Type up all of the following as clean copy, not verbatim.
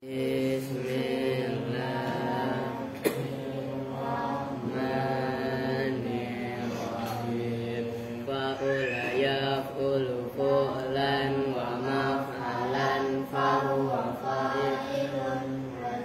Bismillahirrahmanirrahim. Fa'ula yaf'ulu fu'lan wa maf'alan fahuwa fa'ilun wa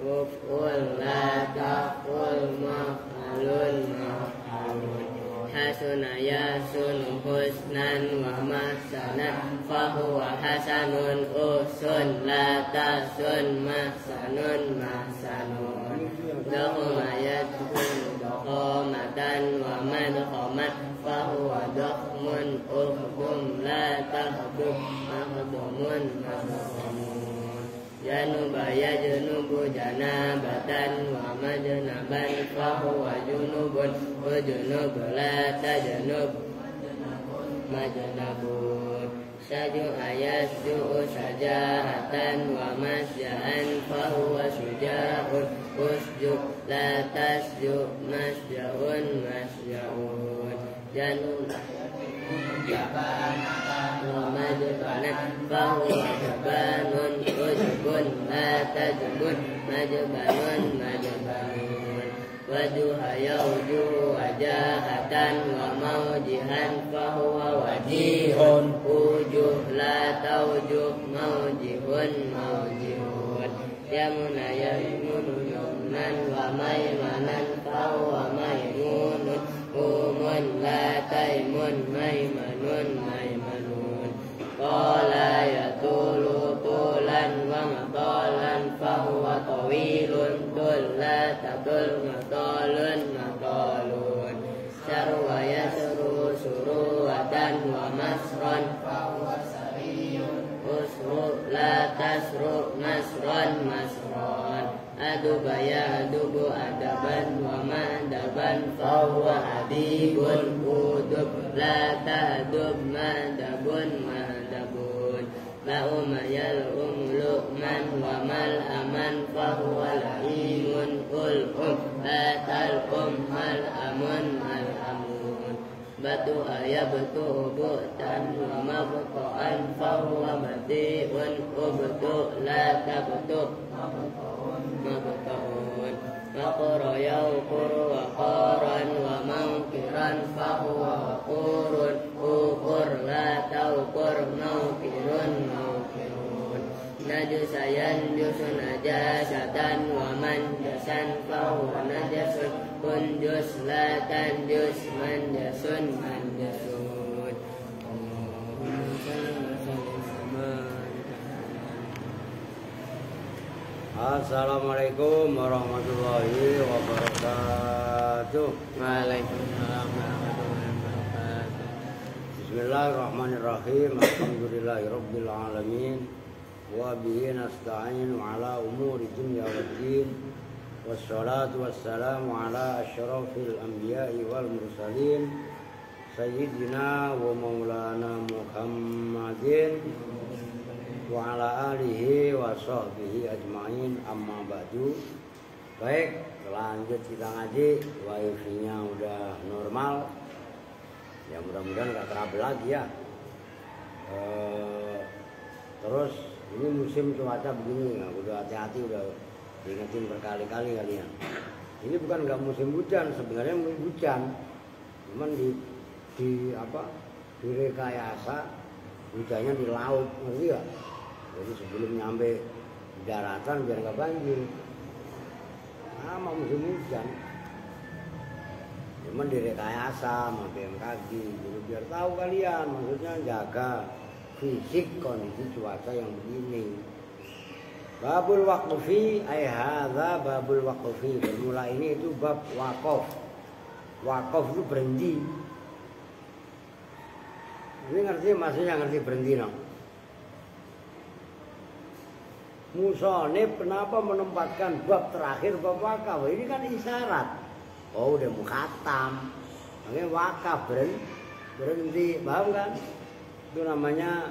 uf'ul la taf'ul maf'alun maf'alun. Hasuna yasun husnan wa mahsanan fahuwa hasanun usun la tasun mahsanun mahsanun. Dakhuma yadkhul dakhamatan wa madkhamat fahuwa dakhmun ukhum la tahdum mahdhumun mahdhumun. Januba yajnubu janabatan wa majnaban fahuwa junubun wa junub la tajnub majnabun. Saju'a yasju'u sajaratan wa masja'an fahuwa suja'un usju' la tasju' masja'un masja'un. Janub wa majbanan fahuwa jabanun ujbun la tajbun majbanun majbanun. Wajuha yawjuhu wajahatan wa mawjihan fahuwa wajihun ujuh la tawjuh mawjihun mawjihun. Yamuna yamunu yumnan wa maymanan fahuwa maymunun umun la taymun maymanun maymanun. Qala yatulu tulan wa matalan fahuwa tawilun tul la tatul matalun matalun. Sarwa yasru suruwatan wa masran fahuwa sariyun usru la tasru masran masran. Aduba yadubu adaban wa madaban fahuwa adibun udub la tahdub madabun madabun. La'uma yal'um lu'man wa mal'aman fahuwa la'imun ul'um la tal'um mal'amun mal'amun. Batu'a yabtu'u bu'tan wa mabta'an fahuwa bati'un ubtu' la tabtu' mabta'un. Maqra yawqur wa qaran wa mawqiran fahuwa waqurun uqur la tawqur mawqirun mawqirun. Najusa yanjusu najasatan wa manjasan fahuwa najasun kunjus la tanjus manjasun manjasun. Assalamualaikum warahmatullahi wabarakatuh. Waalaikumsalam warahmatullahi wabarakatuh. Bismillahirrahmanirrahim. Alhamdulillahirabbil alamin. Wa bihi nasta'inu ala umuri dunya waddin. Wassalatu wassalamu ala asyrafil anbiya'i wal mursalin sayyidina wa maulana Muhammadin wa ala alihi wa sahbihi ajma'in, amma ba'du. Baik, lanjut kita ngaji. Wifi-nya udah normal. Ya mudah-mudahan gak trouble lagi ya. Terus ini musim cuaca begini, nah, udah hati-hati, udah diingetin berkali-kali kalian. Ini bukan gak musim hujan, sebenarnya musim hujan. Cuman di rekayasa hujannya di laut, ngerti gak? Jadi sebelum nyampe daratan biar nggak banjir. Sama musim hujan. Cuman direkayasa sama BMKG, jadi biar tahu kalian, maksudnya jaga fisik kondisi cuaca yang begini. Babul waqfi ay hadza babul waqfi. Bermula ini itu bab waqaf. Waqaf itu berhenti. Ini ngerti maksudnya, ngerti berhenti no? Musonib kenapa menempatkan bab terakhir bab wakaf? Ini kan isyarat. Oh udah mau khatam, makanya wakaf berhenti, paham kan? Itu namanya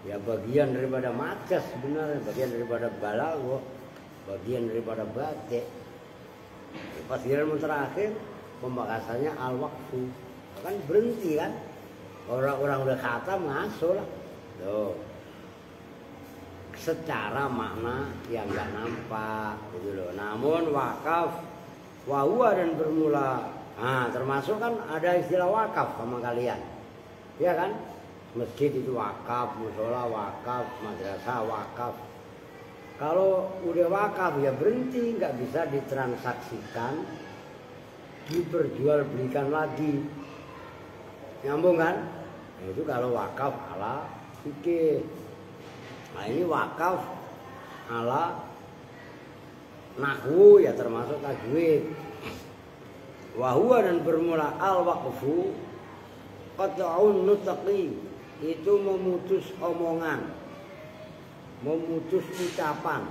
ya bagian daripada majas sebenarnya, bagian daripada balaghah, bagian daripada batik. Pas ilmu terakhir pembahasannya al-waqfu, kan berhenti kan? Orang-orang udah khatam ngaso lah. Tuh. Secara makna yang nggak nampak gitu loh. Namun wakaf wahua dan bermula. Nah, termasuk kan ada istilah wakaf sama kalian. Iya kan? Masjid itu wakaf, musola wakaf, madrasah wakaf. Kalau udah wakaf ya berhenti, nggak bisa ditransaksikan, diperjualbelikan lagi. Nyambung kan? Nah, itu kalau wakaf ala fikih. Nah ini wakaf ala nahwu ya termasuk tajwid. Wahua dan bermula al waqfu qat'un nutqi, itu memutus omongan, memutus ucapan.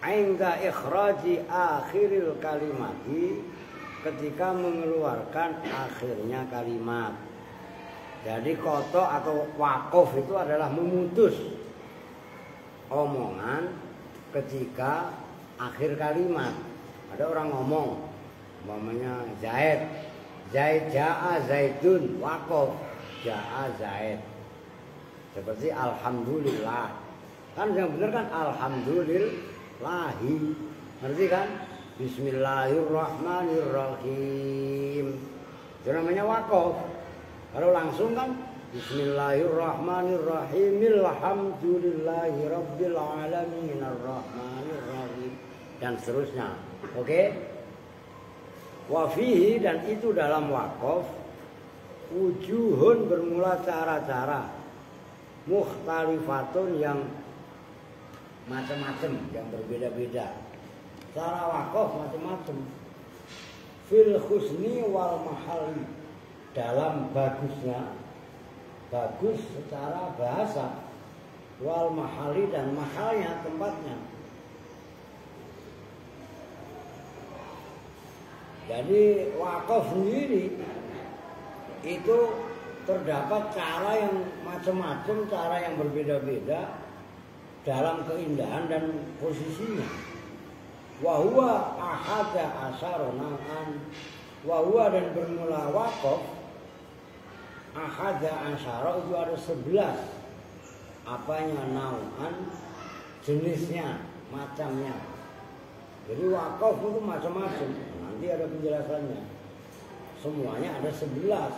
Ainda ikhraji akhiril kalimati, ketika mengeluarkan akhirnya kalimat. Jadi kotok atau wakof itu adalah memutus omongan ketika akhir kalimat. Ada orang ngomong, umpamanya Zaid, Zaid ja'a Zaidun, wakof, ja'a Zaid. Seperti alhamdulillah. Kan yang benar kan alhamdulillahi. Ngerti kan? Bismillahirrahmanirrahim. Itu namanya wakof. Kalau langsung kan bismillahirrahmanirrahim, alhamdulillahi rabbil alamin arrahmanirrahim, dan seterusnya. Oke? Wa fihi, dan itu dalam wakaf, wujuhun bermula cara-cara, mukhtalifatun yang macam-macam, yang berbeda-beda. Cara wakaf macam-macam. Fil husni wal mahali, dalam bagusnya, bagus secara bahasa, wal mahali, dan mahalnya, tempatnya. Jadi wakaf sendiri itu terdapat cara yang macam-macam, cara yang berbeda-beda dalam keindahan dan posisinya. Wahuwa ahada asaronaan, wahuwa dan bermula wakaf ahada asyara, itu ada 11. Apanya? Nau'an, jenisnya, macamnya. Jadi wakaf itu macam-macam. Nanti ada penjelasannya. Semuanya ada 11.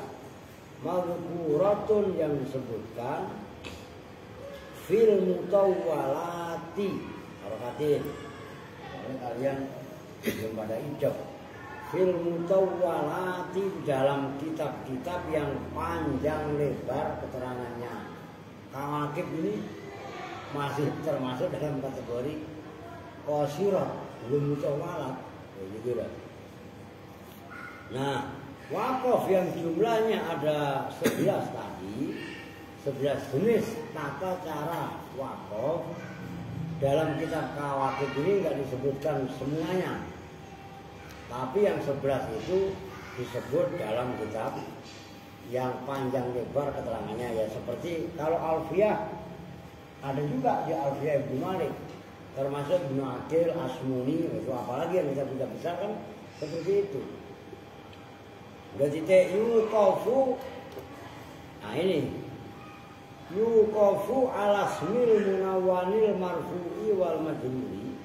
Mazkuratun yang disebutkan fil mutawwalati. Harokatin. Kalau kalian belum pada ijab. Fil mutawwalati, dalam kitab-kitab yang panjang lebar keterangannya. Kawakib ini masih termasuk dalam kategori qasirat, belum mutawwalat. Gitu lah. Nah, wakaf yang jumlahnya ada 11 tadi, 11 jenis tata cara wakaf. Dalam kitab kawakib ini nggak disebutkan semuanya. Tapi yang 11 itu disebut dalam kitab yang panjang lebar keterangannya, ya seperti kalau Alfiyah ada juga di Alfiyah Ibnu Malik, termasuk Ibnu Aqil, Asmuni, itu apalagi yang kita besar kan seperti itu. Berarti yuqafu, nah ini yuqafu ala smil munawwanil marfu'i wal majruri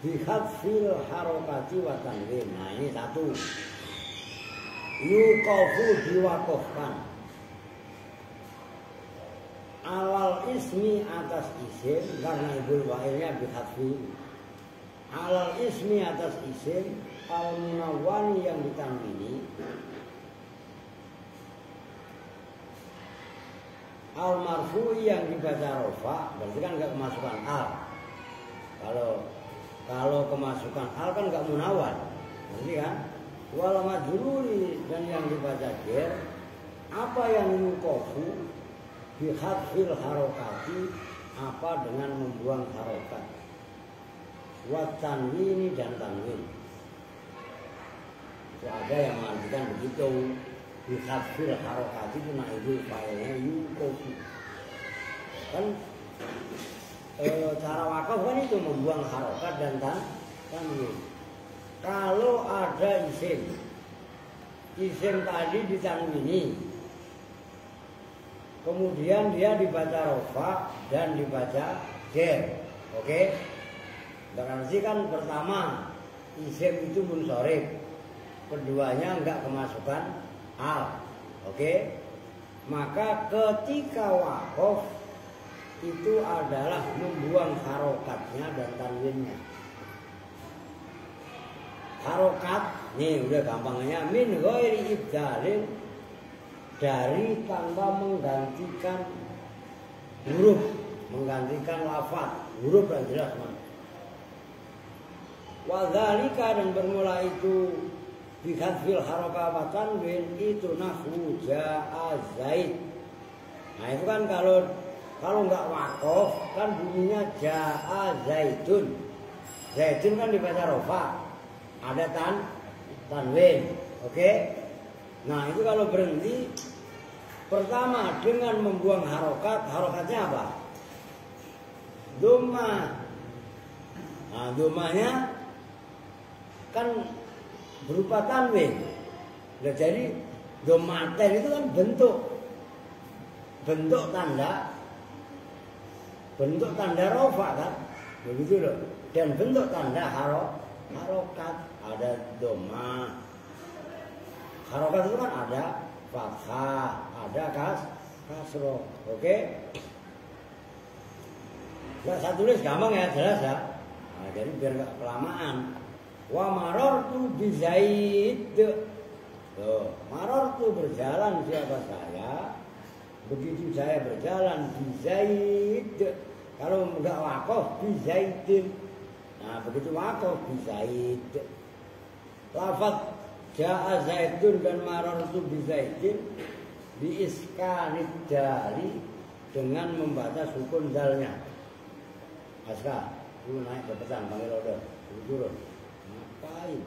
bihadfil harokati wa tanwin. Nah ini satu. Yuqafu, diwakafkan, alal ismi, atas isim, karena ibul wa'ilnya bihadfi. Alal ismi, atas isim, al munawwani yang ditanwini, al marfu'i yang dibaca rofa, berarti kan nggak kemasukan al. Kalau kemasukan al kan nggak munawwan, berarti kan. Wal majruri, dan yang dibaca jer, apa yang yuqafu bihadfil harokati, apa dengan membuang harokat, wa tanwini, dan tanwin. Itu ada yang mengartikan begitu. Bihadfil harokati itu naibul fa'ilnya yuqafu. Kan cara wakaf kan itu membuang harokat dan tanwin. Kalau ada isim tadi ditanwini, kemudian dia dibaca rofa dan dibaca jer. Oke? Berarti kan pertama isim itu munsorif, keduanya enggak kemasukan al. Oke? Maka ketika wakof itu adalah membuang harokatnya dan tanwinnya. Harokat, nih udah gampangnya, min ghairi ibdalin, dari tanpa menggantikan huruf, menggantikan lafaz, huruf yang jelas man. Wadzalika, dan bermula itu bihadfil harokat wa tanwin, itu nahwu ja'a zaid. Nah itu kan kalau nggak wakof kan bunyinya ja'a zaidun. Zaidun kan dibaca rofa, ada tanwin. Oke? Nah itu kalau berhenti pertama dengan membuang harokat, harokatnya apa? Dhamma. Nah dhammanya kan berupa tanwin. Nah, jadi dhammaten itu kan bentuk tanda rofa kan, begitu loh. Dan bentuk tanda harokat ada dhamma. Harokat itu kan ada fathah, ada kasroh. Oke? Nggak saya tulis gampang ya, jelas ya. Nah, jadi biar nggak kelamaan. Wa marartu bi Zaid. Tuh, marartu berjalan siapa saya? Begitu saya berjalan di Zaid. Kalau enggak wakof bi Zaidin. Nah, begitu wakof bi Zaid. Lafaz ja'a Zaidun dan marartu bi Zaidin bi iskanid dali, dengan membaca sukun dalnya. Aska, lu naik cepetan panggil order. Turun. Ngapain?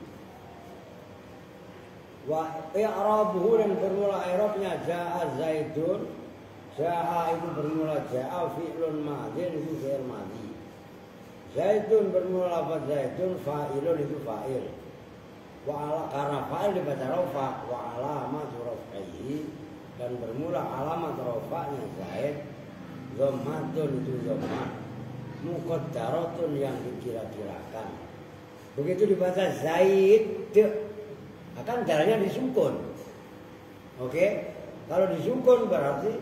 Wa i'rabuhu, dan bermula i'rabnya ja'a Zaidun. Ja'a itu bermula ja'a, fi'lun madhin itu fi'il madhi. Zaidun bermula lafaz Zaidun, fa'ilun itu fa'il. Karena fa'il dibaca rofa, wa alamat rofaihi, dan bermula alamat rofanya Zaid, dhammatun itu dhammah, muqaddaratun yang dikira-kirakan. Begitu dibaca Zaid, akan dalnya disukun. Oke? Kalau disukun berarti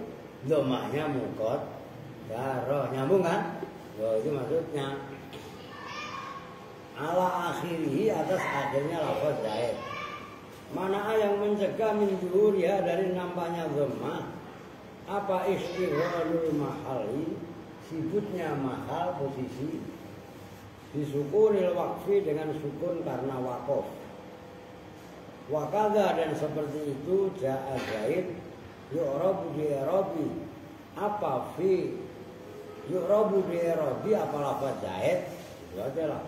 dhammahnya muqaddarah. Nyambung kan? Oh, itu maksudnya. Ala akhirihi, atas akhirnya lafaz Zaid. Mana yang mencegah min zuhuriha, dari nampaknya dhammah? Apa istighralul mahali, sibutnya mahal posisi, disukunil waqfi, dengan sukun karena wakof. Wakadha, dan seperti itu ja'a Zaid yu'rabu di'rabi, apa fi yu'rabu di'rabi, apa lafaz Zaid itu aja lah.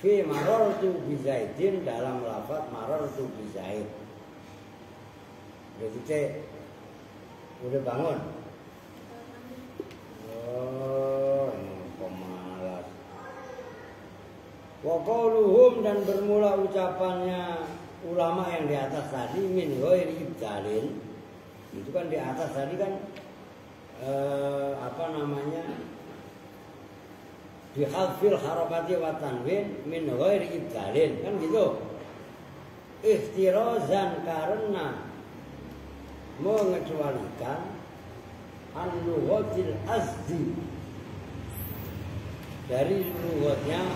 Fi marartu bi Zaidin, dalam lafaz marartu bi Zaid. Jadi udah bangun. Oh, pemalas. Wa qauluhum, dan bermula ucapannya ulama yang di atas tadi, min ghairi ibdalin. Itu kan di atas tadi kan bihadfil harakati wa tanwin min ghairi ibdalin, kan gitu. Ihtirazan, karena mengecualikan an-lughatil azdi, dari lughatnya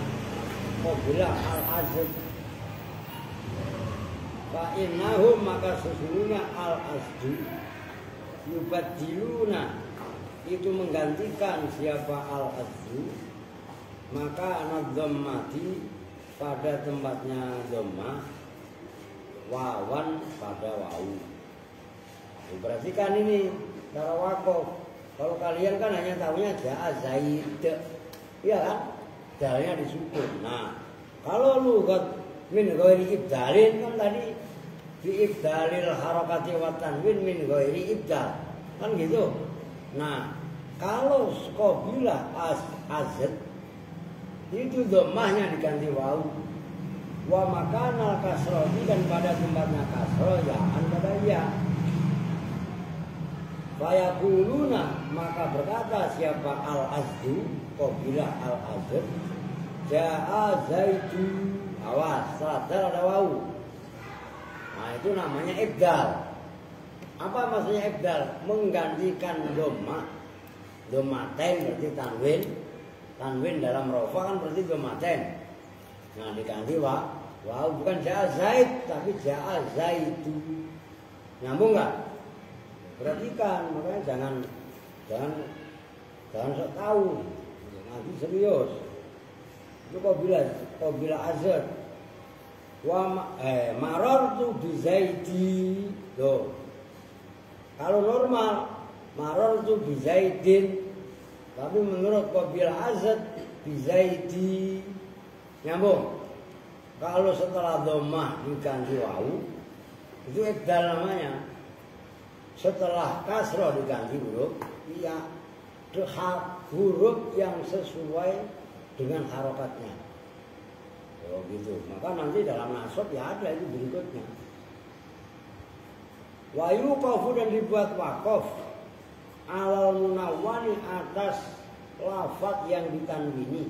qabla al-azd. Fa innahum, maka sesungguhnya al-azdu yubaddiluna, itu menggantikan siapa al-azdu, maka anadzammati, pada tempatnya dhammah, wawan pada wawu. Perhatikan ini cara wakof. Kalau kalian kan hanya tahunya ja'a Zaid, iya kan? Dalnya disukun. Nah, kalau lughat min ghairi ibdalin, kan tadi bi ibdalil harakati wa tanwin min ghairi ibdal, kan gitu. Nah, kalau qabila azd, itu dhammahnya diganti wawu. Wa makanal kasroh, dan pada tempatnya kasroh ya pada ya. Fayaquluna, maka berkata siapa al-azdu, qabilah al-azd, ja'a zaidu. Awas, sadar ada wau. Nah itu namanya ibdal. Apa maksudnya ibdal? Menggantikan doma. Domaten berarti tanwin. Tanwin dalam rofa kan berarti domaten. Nah diganti wau, bukan ja'a zaid tapi ja'a zaidu. Nyambung nggak? Perhatikan, makanya jangan sok tahu, nanti serius. Itu kau bila azad, maror tu bizaidi, loh. Kalau normal maror tu bizaidin, tapi menurut kau bila azad bizaidi, nyambung. Kalau setelah domah diganti wau, itu ibdal namanya. Setelah kasroh diganti huruf, iya, huruf yang sesuai dengan harokatnya. Oh gitu. Maka nanti dalam nasab ya ada itu berikutnya. Wayu qafu dan dibuat wakof alal munawwani atas lafaz yang ditanwini,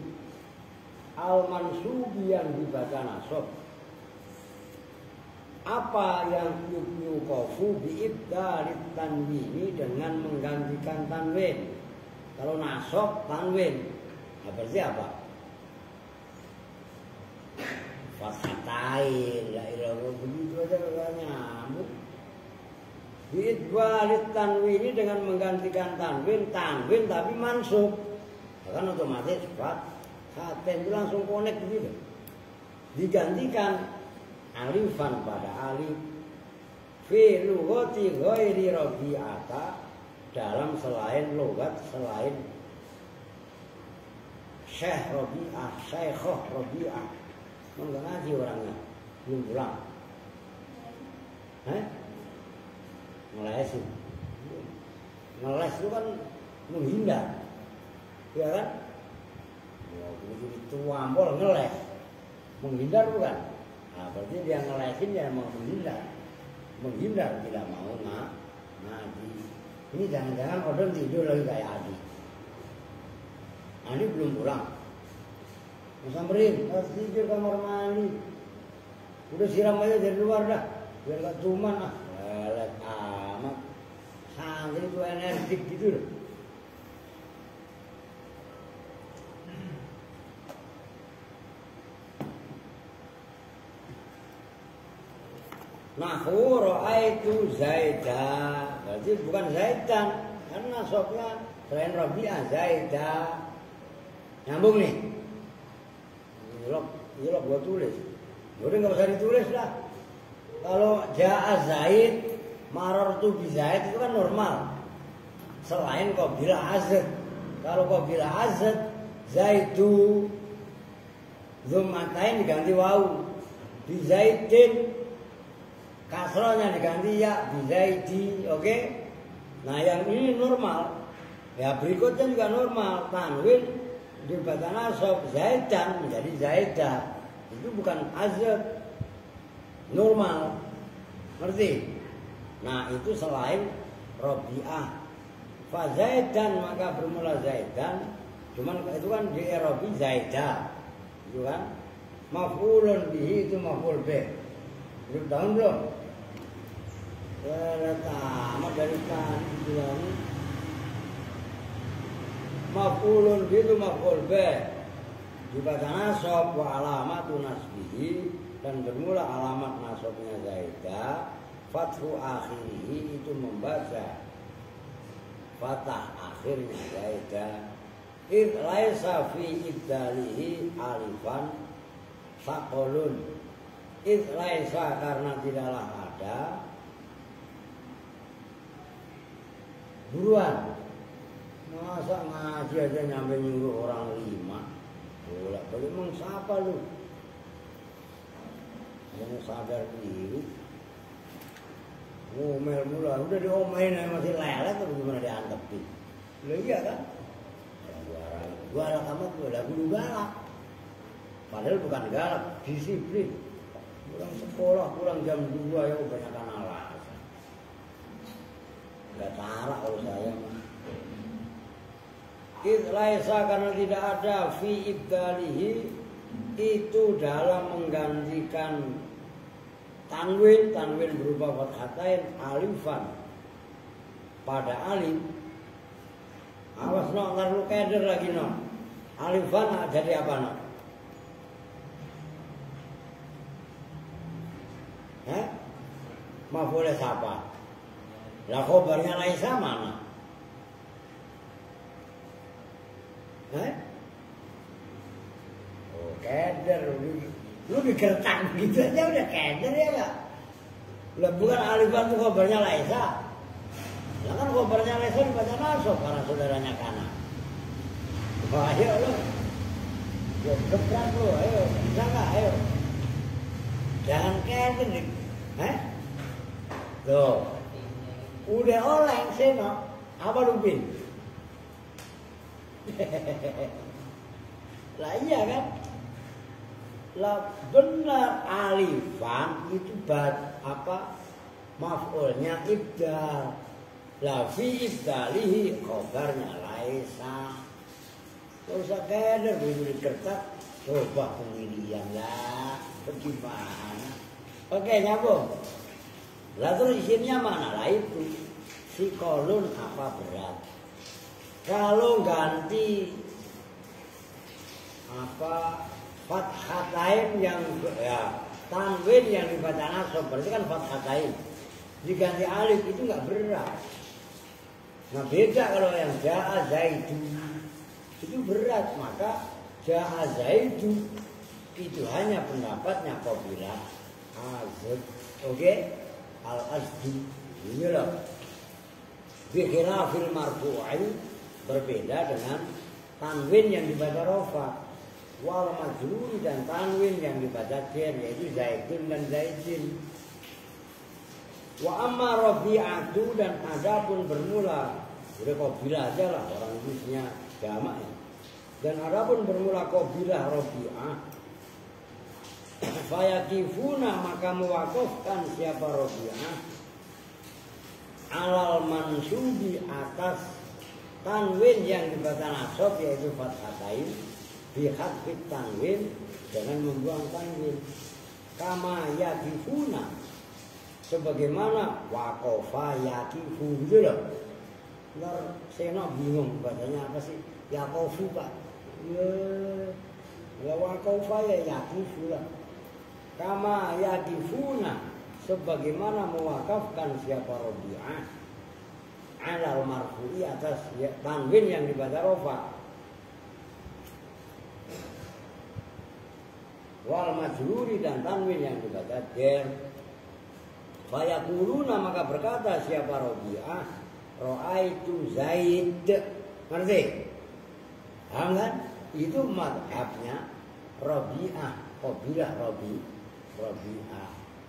al mansubi yang dibaca nasab. Apa yang yuqafu bi ibdalit tanwini dengan menggantikan tanwin. Kalau nasab tanwin, nah, berarti apa? Fathatain, la ilaha begitu aja katanya. Bi ibdalit tanwini dengan menggantikan tanwin tapi mansub. Kan otomatis fathatain itu langsung connect gitu. Digantikan alifan pada alif fi lughati ghairi rabi'ata, dalam selain logat selain Syekh Rabi'ah, Syekhah Rabi'ah. Enggak ngaji orangnya, belum pulang. Ngelesin. Ngeles itu kan menghindar. Ya kan? Ya, begitu dituampol ngeles. Menghindar bukan? Nah, berarti dia ngelesin dia mau menghindar tidak mau ngaji. Ini jangan-jangan odon tidur lagi kayak Adi. Adi belum pulang. Mau samperin, harus tidur kamar mandi. Udah siram aja dari luar dah, biar gak cuman ah. Lelet amat. Santri itu energik gitu loh. Nahu ra'aitu Zaidah, berarti bukan Zaidan, karena nasabnya selain Rabi'ah Zaidah. Nyambung nih. Ini gua tulis. Udah nggak usah ditulis lah. Kalau ja'a Zaid, marartu bi Zaid itu kan normal. Selain qabilah azad. Kalau qabilah azad, Zaidu dzummatain diganti wau. Bi Zaidin kasrohnya diganti ya bizaidi, oke? Nah yang ini normal, ya berikutnya juga normal. Tanwin dibaca nasab zaidan menjadi zaidah, itu bukan azab, normal, ngerti? Nah itu selain Rabi'ah, fa zaidan maka bermula zaidan, cuman itu kan di Arabi zaidah, itu kan? Maf'ulun bihi itu maf'ul bih. Belum tahu belum? Tamat dari tadi bilang maf'ulun itu maf'ul bih dibaca nasab wa alamatun nasbihi, dan bermula alamat nasabnya zaidah fathu akhirihi itu membaca fathah akhirnya zaidah. Id laisa fi ibdalihi alifan faqulun, id laisa karena tidaklah ada. Buruan, masa ngaji aja nyampe nyuruh orang 5. Boleh balik mengsapa lu? Jangan sadar diri. Ngomel mula, udah diomelin masih lelet atau gimana diantepin? Lah iya kan? Gua galak amat, gua lagu lu galak. Padahal bukan galak, disiplin. Pulang sekolah, pulang jam 2 ya kebanyakan alasan. Enggak tarak kalau saya. Laisa karena tidak ada fi ibdalihi itu dalam menggantikan tanwin berupa fathatain alifan pada alif. Awas no, ntar lu keder lagi no. Alifan jadi apa no? Maf'ul siapa? Lah khobarnya laisa mana? Oh, keder. Lu digertak gitu aja udah keder ya gak? Lah bukan alifan itu khobarnya laisa. Lah kan khobarnya laisa dibaca nasab karena saudaranya kana. Oh, ayo lu. Ya gebrak lu, ayo. Bisa gak? Ayo. Jangan keder nih. Loh. Udah oleng seno. Apa lupin? Lah iya kan? Lah benar alifan itu apa? Maf'ulnya ibdal. Lah fi ibdalihi khobarnya laisa. Gak usah keder beli kertas. Coba pemilihan lah. Bagaimana? Oke nyambung. Lah terus isinya mana lah itu? Si kolun apa berat? Kalau ganti apa fathatain yang ya tanwin yang dibaca nasab berarti kan fathatain. Diganti alif itu enggak berat. Nah beda kalau yang jaa zaidu itu berat, maka jaa zaidu itu hanya pendapatnya Qabilah azad. Oke? Al-azdu ini loh. Bi khilafil marfu'in berbeda dengan tanwin yang dibaca rofa, wal majrur dan tanwin yang dibaca jar yaitu zaidun dan zaidin. Wa amma rabi'atu dan adapun bermula udah Qabilah aja lah orang Inggrisnya jamak ya. Dan adapun bermula Qabilah rabi'ah fayakifuna maka mewakafkan siapa rabi'ah alal mansubi atas tanwin yang dibaca nasab yaitu fathatain bi hadfit tanwin dengan membuang tanwin kama yakifuna sebagaimana waqafa yakifu gitu loh. Ntar saya bingung bacanya apa sih yakofu pak ya waqafa ya yakifu lah kama yakifuna sebagaimana mewakafkan siapa rabi'ah alal marfu'i atas tanwin yang dibaca rofa wal majruri dan tanwin yang dibaca jar. Fayaquluna maka berkata siapa rabi'ah ra'aitu zaid. Ngerti? Paham kan? Itu madhabnya rabi'ah, Qabilah rabi'ah.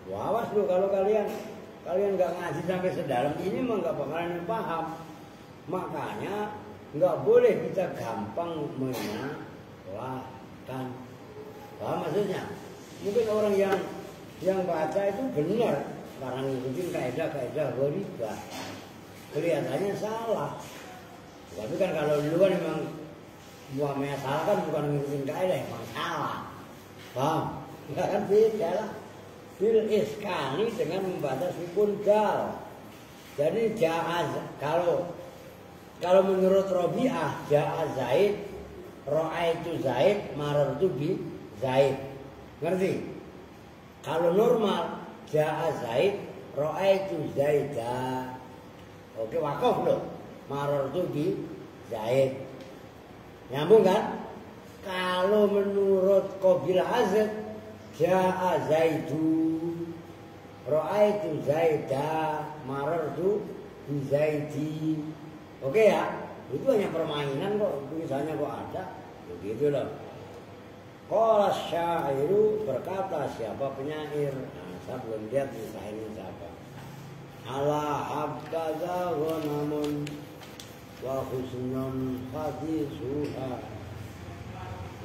Awas lu kalau kalian nggak ngaji sampai sedalam ini mah nggak bakalan paham. Makanya nggak boleh kita gampang menyalahkan. Paham maksudnya? Mungkin orang yang baca itu benar karena ngikutin kaidah gharibah. Kelihatannya salah. Tapi kan kalau dulu kan memang muamalah salah kan bukan ngikutin kaidah, memang salah. Paham? Enggak kan beda lah. Bil iskani dengan membaca sukun dal. Jadi ja'az kalau menurut Rabi'ah ja'a Zaid, ra'aitu Zaid, marartu bi Zaid. Ngerti? Kalau normal ja'a Zaid, ra'aitu Zaida. Oke, wakaf loh. Marartu bi Zaid. Nyambung kan? Kalau menurut Qabilah azad ja'a Zaidu, ra'aitu Zaida, marartu bi Zaidi. Oke ya, itu hanya permainan kok, tulisannya kok ada, begitu loh. Qala syairu berkata siapa penyair? Nah, saya belum lihat misalnya siapa. Ala habkaza ghanamun wa husnun hadisuha.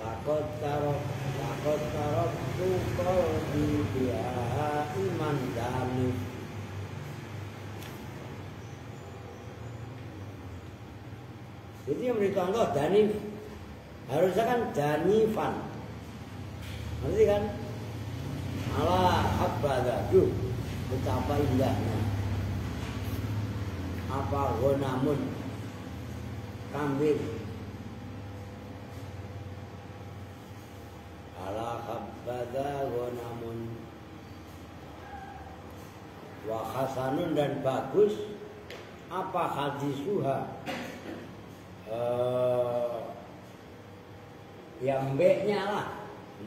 Lakot tarok tu qalbi biha iman danif. Itu yang beri contoh danif. Harusnya kan danifan. Ngerti kan? Ala habada. Duh, betapa indahnya. Apa gonamun kambing. Ala habada gonamun wa hasanun dan bagus. Apa hadisuha yang mbeknya lah.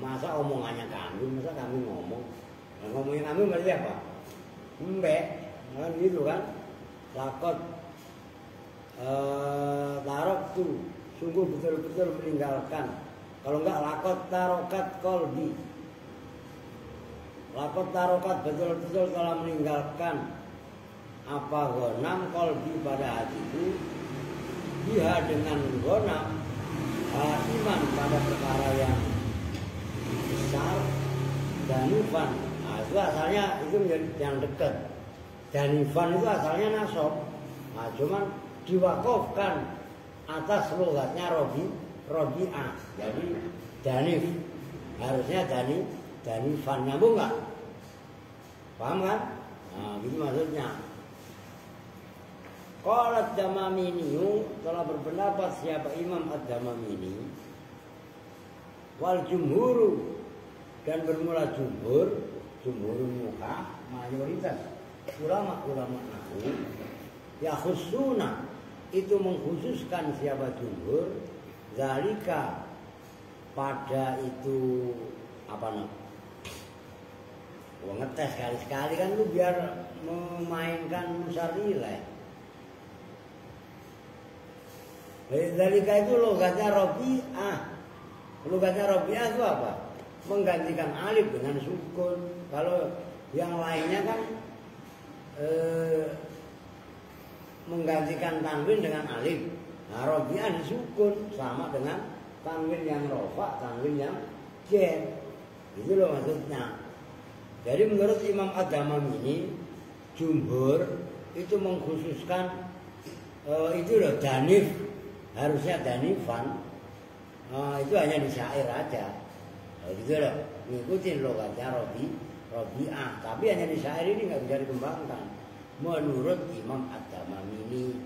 Masa omongannya kambing, masa kambing ngomong. Nah, ngomongnya kambing berarti apa? Mbek, kan gitu kan? Lakot tarok tuh, sungguh betul-betul meninggalkan. Kalau enggak lakot tarokat kolbi. Lakot tarokat betul-betul telah meninggalkan apa gonam kolbi pada hatiku. Dia dengan gonam iman pada perkara yang besar. Danifan, nah, itu asalnya itu menjadi yang dekat. Danifan itu asalnya nasab. Nah, cuman diwakafkan atas logatnya Robi'ah. Jadi danif. Harusnya danifan. Nyambung nggak? Paham kan? Nah, gitu maksudnya. Qalat Damamini telah berpendapat siapa Imam Ad-Damamini wal jumhuru dan bermula jumhurun muka mayoritas ulama-ulama nahwu ya khusuna itu mengkhususkan siapa jumhur zalika pada itu apa namanya ngetes sekali-sekali kan lu biar memainkan musyarileh. Zalika itu logatnya Robi'ah. Logatnya Robi'ah itu apa? Menggantikan alif dengan sukun. Kalau yang lainnya kan menggantikan tanwin dengan alif. Nah, Robi'ah disukun sama dengan tanwin yang rofa, tanwin yang jen. Itu loh maksudnya. Jadi menurut Imam Ad-Damamini, jumhur itu mengkhususkan itu loh danif. Harusnya danifan. Itu hanya di syair aja. Gitu loh. Ngikutin logatnya Robi'ah. Tapi hanya di syair ini nggak bisa dikembangkan. Menurut Imam Ad-Damamini.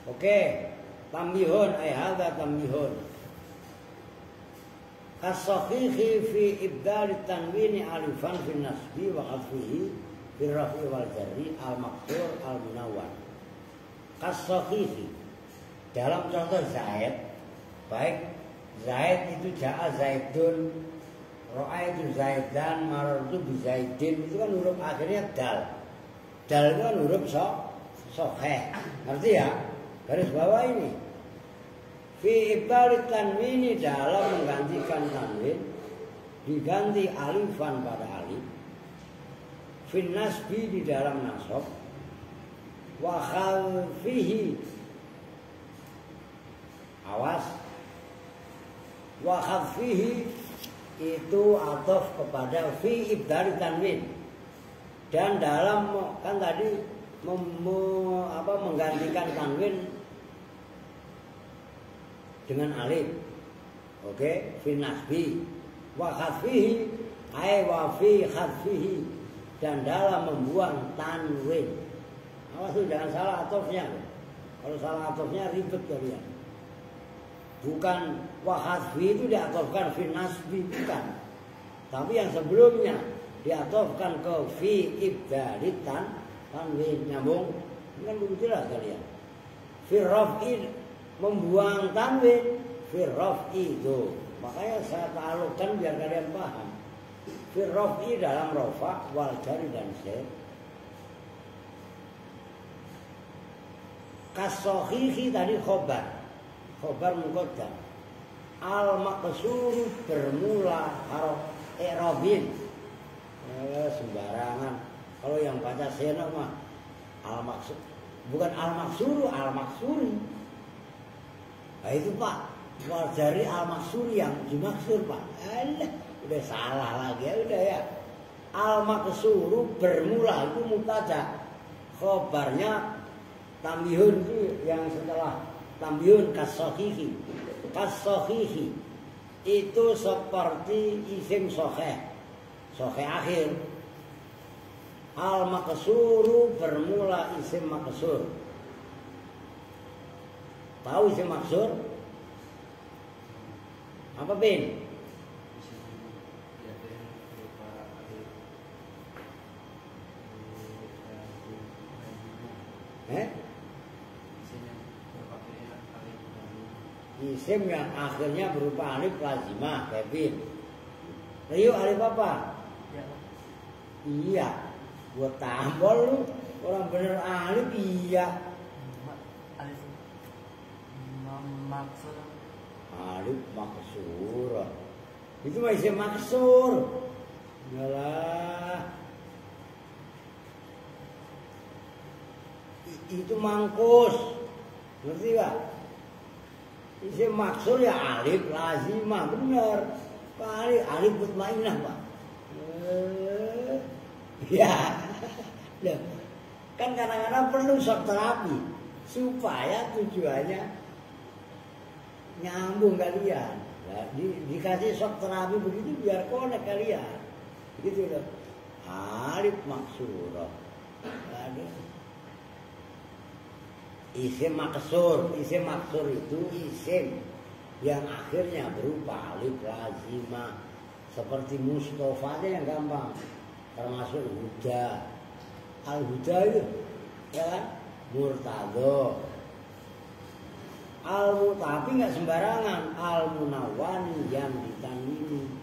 Oke. Tambihun. Hadza tambihun. As-sahihi fi ibdal tanwini alifan fi nasbi wa qadfihi fi rafi wal jarri al-maqsur al-munawwan. As-sahihi dalam contoh Zaid, baik Zaid itu ja'a Zaidun, ro'a itu Zaidan, marartu bi Zaidin, itu kan huruf akhirnya dal. Dal itu kan huruf soheh. Ngerti ya? Garis bawah ini. Fi ibdal tanwini dalam menggantikan tanwin diganti alifan pada alif. Fi nasbi di dalam nasab. Wa khalfihi awas wa khalfihi itu ataf kepada fi ibdal tanwin dan dalam kan tadi menggantikan tanwin dengan alif. Oke, fi nasbi wa khalfihi ay wa fi khalfihi dan dalam membuang tanwin. Awas tuh jangan salah atofnya. Kalau salah atofnya ribet kalian. Bukan wahadfi itu diatofkan fi nasbi bukan. Tapi yang sebelumnya diatofkan ke fi ibdali tanwin nyambung. Ini kan belum jelas kalian. Fi raf'i membuang tanwin. Fi raf'i itu. Makanya saya ta'alukkan biar kalian paham. Fi raf'i dalam rafa wal jari dan syar. Kasohihi tadi khobar muqaddam. Al maqsur bermula harf i'rabin. Sembarangan. Kalau yang baca seno mah al maksur bukan al maksuru, al maksuri. Nah itu Pak, dari al maksuri yang dimaksur Pak. Alah, udah salah lagi ya udah ya. Al maksuru bermula itu mubtada. Khobarnya Tambihun itu yang setelah tambihun kasohihi. Kasohihi itu seperti isim soheh. Soheh akhir. Al maksuru bermula isim maksur. Tahu isim maksur? Apa bin? Isim yang akhirnya berupa alif lazimah, Kevin. Rio alif apa? Ya. Iya. Buat tambol lu. Orang bener alif iya. Alif maksud. Alif maksur. Itu mah isim maksur. Yalah. Itu mangkus. Ngerti gak? Isim maksur ya alif lazimah, bener. Pak alif mutmainah, Pak. Ya. Kan kadang-kadang perlu shock terapi supaya tujuannya nyambung kalian. Nah, dikasih shock terapi begitu biar connect kalian. Gitu loh. Alif maksur. Isim maksur itu isim yang akhirnya berupa alif lazimah. Seperti Mustafa aja yang gampang, termasuk Huda. Al-Huda itu ya kan? Murtado. Tapi nggak sembarangan. Al-Munawwani yang ditanwini.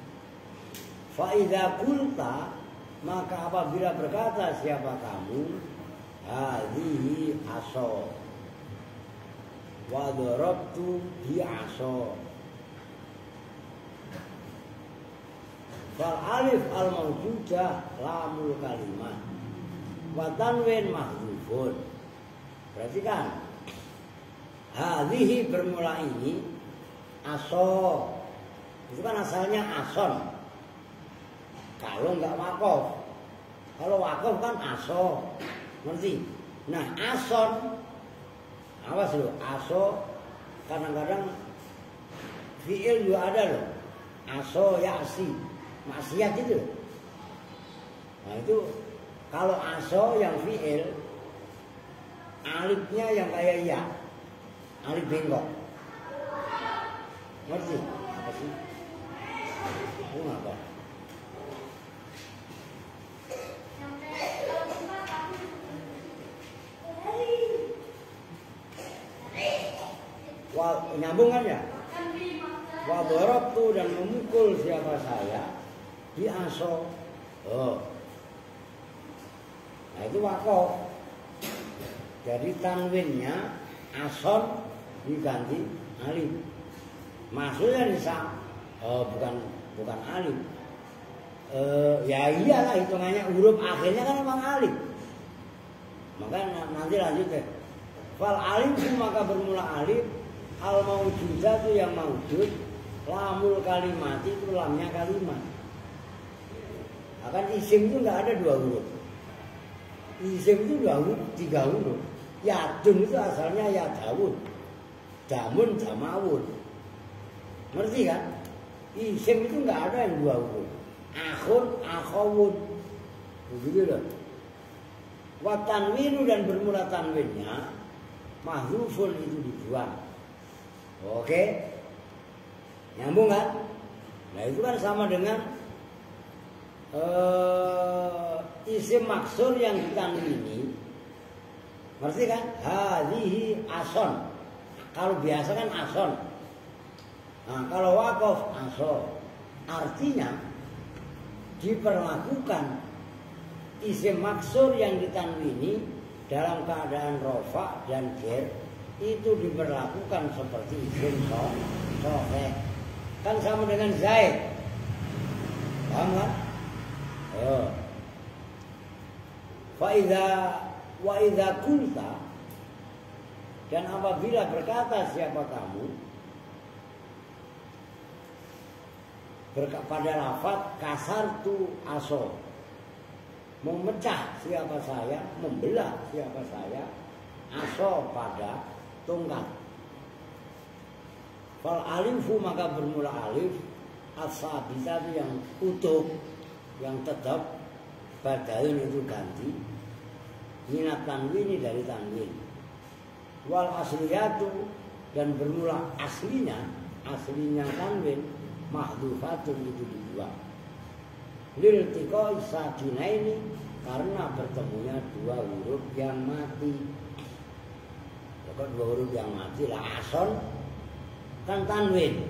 Fa idza qulta, maka apabila berkata siapa kamu, hadhihi aso wa darabtu bi aso. Fal alif al mawjudah lamul kalimah wa tanwin mahdzufun. Berarti kan hadhihi bermula ini aso. Itu kan asalnya ason. Kalau enggak wakof. Kalau wakof kan aso. Ngerti? Nah, ason awas loh, aso kadang-kadang fi'il juga ada loh. Aso ya'si, maksiat itu. Nah, itu kalau aso yang fi'il alifnya yang kayak ya. Alif bengkok. Ngerti? Apa sih? Itu apa? Nyambung kan ya? Wa darabtu dan memukul siapa saya di aso. Oh. Nah itu wakof. Jadi tanwinnya ason diganti alif. Maksudnya bisa bukan alif. Ya iyalah hitungannya huruf akhirnya kan memang alif. Maka nanti lanjut deh. Fal alif maka bermula alif. Al mawjudah itu yang mawjud, lamul kalimat itu lamnya kalimat. Akan isim itu nggak ada dua huruf. Isim itu tiga huruf. Yadun itu asalnya yadawun, damun damawun. Ngerti kan? Isim itu nggak ada yang dua huruf. Akhun, akhawun. Begitu loh. Wa tanwinu dan bermula tanwinnya mahdzufun itu dibuang. Oke, nyambung kan? Nah itu kan sama dengan isim maksur yang ditanwini. Ngerti kan? Hadhihi ason. Kalau biasa kan ason. Nah kalau wakof aso. Artinya diperlakukan isim maksur yang ditanwini dalam keadaan rofa dan ger itu diberlakukan seperti isim soheh. Kan sama dengan Zaid. Paham kan? Wa idza qulta dan apabila berkata siapa kamu pada lafaz kasartu aso, memecah siapa saya, membelah siapa saya aso pada tongkat. Fal alifu maka bermula alif as-sabita yang utuh, yang tetap, badalun itu ganti, minat tanwini dari tanwin. Wal asliyatu dan bermula aslinya tanwin mahdhufatun itu dibuang. Lil tiqai sakinaini karena bertemunya dua huruf yang mati. Pokok dua huruf yang mati lah ason kan tanwin.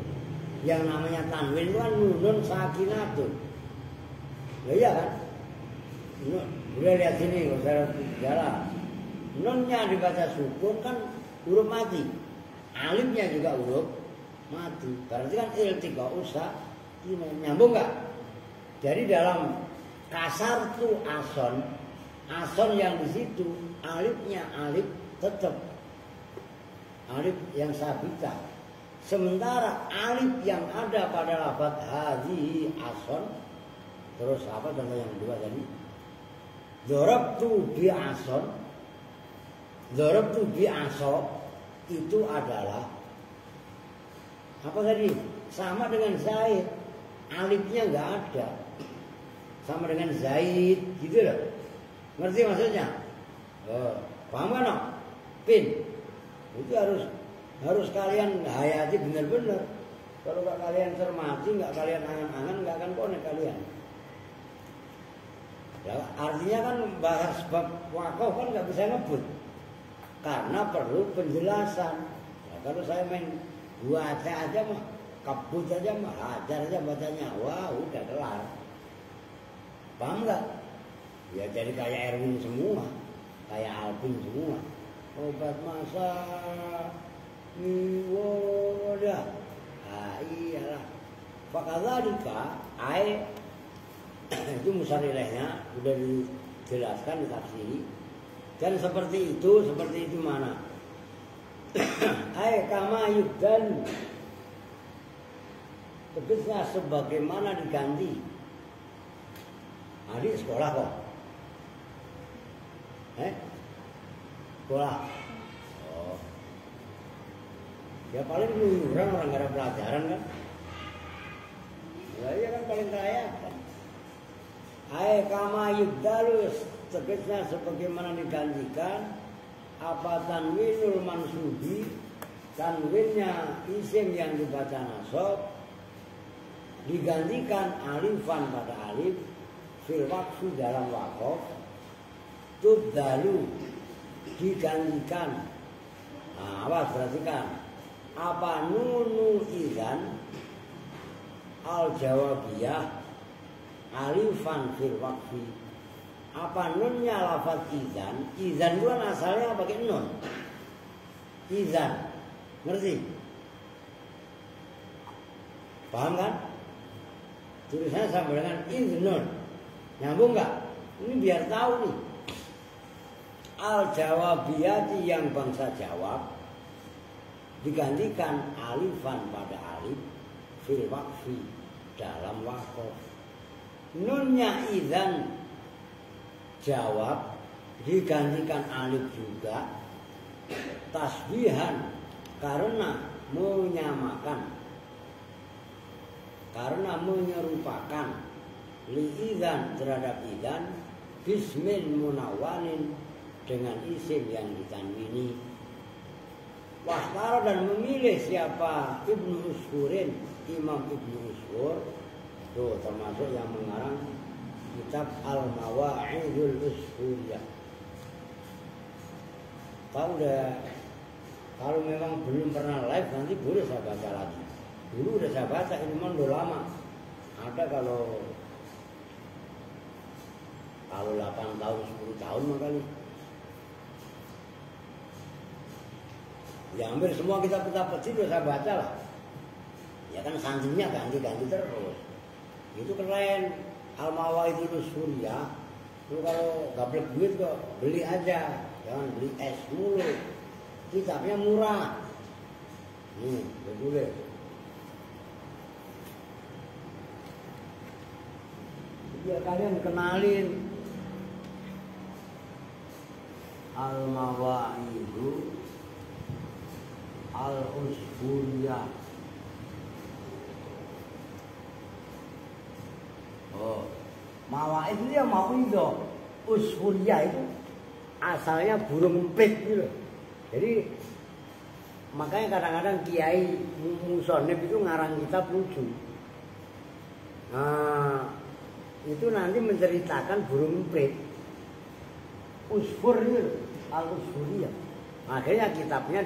Yang namanya tanwin itu kan nunun sakinatun. Ya iya kan? Boleh lihat sini kalau saya jalan. Nunnya dibaca sukun kan huruf mati. Alifnya juga huruf mati. Berarti kan iltiqa usah nyambung enggak? Jadi dalam kasar tuh ason yang di situ alifnya alif tetap alif yang sabita. Sementara alif yang ada pada lafaz hadhihi ason, terus apa contoh yang kedua tadi? Darabtu bi ason, darabtu bi aso itu adalah apa tadi? Sama dengan Zaid, alifnya nggak ada. Sama dengan Zaid, gitu loh. Ngerti maksudnya? Paham kan? No? Pin. Itu harus kalian hayati benar-benar. Kalau nggak kalian cermati, nggak kalian angan-angan, nggak akan konek kalian. Ya, artinya kan bahas bab wakaf kan nggak bisa ngebut, karena perlu penjelasan. Nah, kalau saya main baca aja mah, kabut aja mah, hajar aja bacanya, wah udah kelar. Paham nggak? Ya jadi kayak Erwin semua, kayak Alvin semua. Obat masa Iwoda. Ah iyalah. Fakadzalika ai itu musarilehnya udah dijelaskan ditafsiri. Dan seperti itu mana? Ai kama yubdan. Tegasnya sebagaimana diganti. Adik sekolah kok? Sekolah? Oh. Ya paling keluyuran orang gak ada pelajaran kan? Ya iya kan paling kaya kan? Ai kama yubdalus tegasnya sebagaimana digantikan apa tanwinul mansubi tanwinnya isim yang dibaca nasab digantikan alifan pada alif fil waqfi dalam waqaf tubdalu digantikan. Nah, awas perhatikan apa nunu izan al jawabiyah alifan fil waqfi. Apa nunnya lafaz izan itu kan asalnya pakai nun izan, ngerti? Paham kan? Tulisannya sama dengan iznun. Nyambung nggak? Ini biar tahu nih. Al jawabiyati yang bangsa jawab digantikan alifan pada alif fil waqfi dalam waqaf. Nunnya idzan jawab digantikan alif juga tasbihan karena menyamakan, karena menyerupakan li'idhan terhadap idhan bismin munawwanin dengan isim yang ditanwini. Wastara dan memilih siapa Ibnu Usfurin, Imam Ibnu Usfur tuh termasuk yang mengarang kitab Al-Mawa'idul Usfuriyah. Tahu deh, kalau memang belum pernah live nanti boleh saya baca lagi. Dulu udah saya baca, ini memang udah lama. Ada kalau 8 tahun, 10 tahun makanya. Ya hampir semua kitab-kitab kecil udah saya baca lah. Ya kan santrinya ganti-ganti terus. Itu keren. Al-Mawa'idul Usfuriyah. Lu kalau gablek duit kok beli aja. Jangan beli es mulu. Kitabnya murah. Boleh. Biar kalian kenalin al-mawaidu al-usburiyah. Oh, mawaid itu ya mauidho. Usburiyah itu asalnya burung empit gitu. Jadi makanya kadang-kadang kiai musonib itu ngarang kitab lucu. Nah, itu nanti menceritakan burung empit. Usfur itu, al-usburiyah. Makanya kitabnya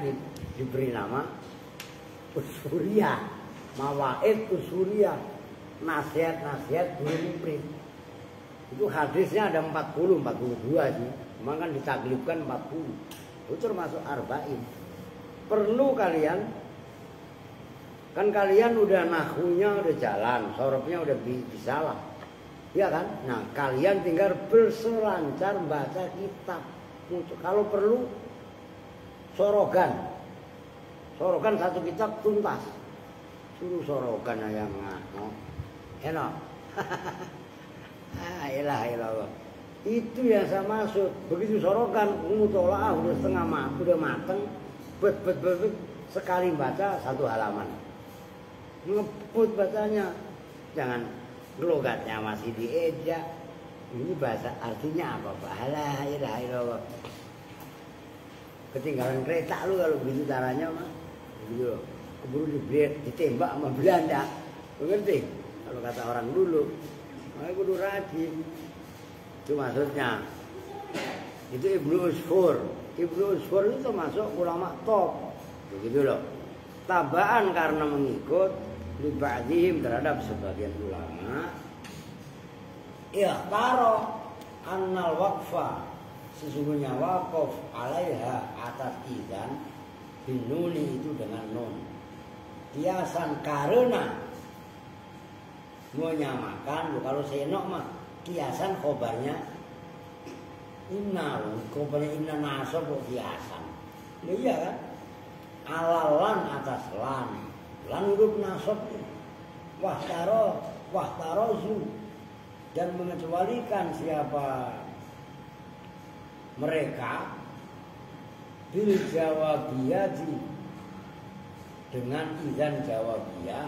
diberi nama Usburiyah, Mawaid Usburiyah. Nasihat-nasihat burung emprit. Itu hadisnya ada 42 sih. Cuma kan ditaklifkan 40. Itu termasuk arba'in. Perlu kalian, kan kalian udah nahunya udah jalan, sorobnya udah bisa lah. Iya kan? Nah, kalian tinggal berselancar baca kitab. Kalau perlu sorogan. Sorogan satu kitab tuntas. Suruh sorogan yang enak. Ilah. Itu yang saya maksud. Begitu sorogan, mutolaah udah setengah udah mateng, bet sekali baca satu halaman. Ngebut bacanya. Jangan logatnya masih diejak. Ini bahasa artinya apa? Ilah. Ketinggalan kereta lu kalau begitu caranya mah. Begitu. Keburu ditembak sama Belanda. Ngerti? Kalau kata orang dulu, makanya kudu rajin. Itu maksudnya. Itu Ibnu Usfur. Ibnu Usfur itu termasuk ulama top. Begitu loh. Tabaan karena mengikut liba'dihim terhadap sebagian ulama. Ikhtaro annal waqfa, sesungguhnya waqaf alaiha atas idzan binuni itu dengan nun. Kiasan karena menyamakan, kalau senok mah kiasan khobarnya inna, khobarnya inna nasab kok kiasan. Iya kan? Alalan atas lan huruf nasab. Wahtarozu, dan mengecualikan siapa mereka bil jawabiyati, dengan izan jawabiyah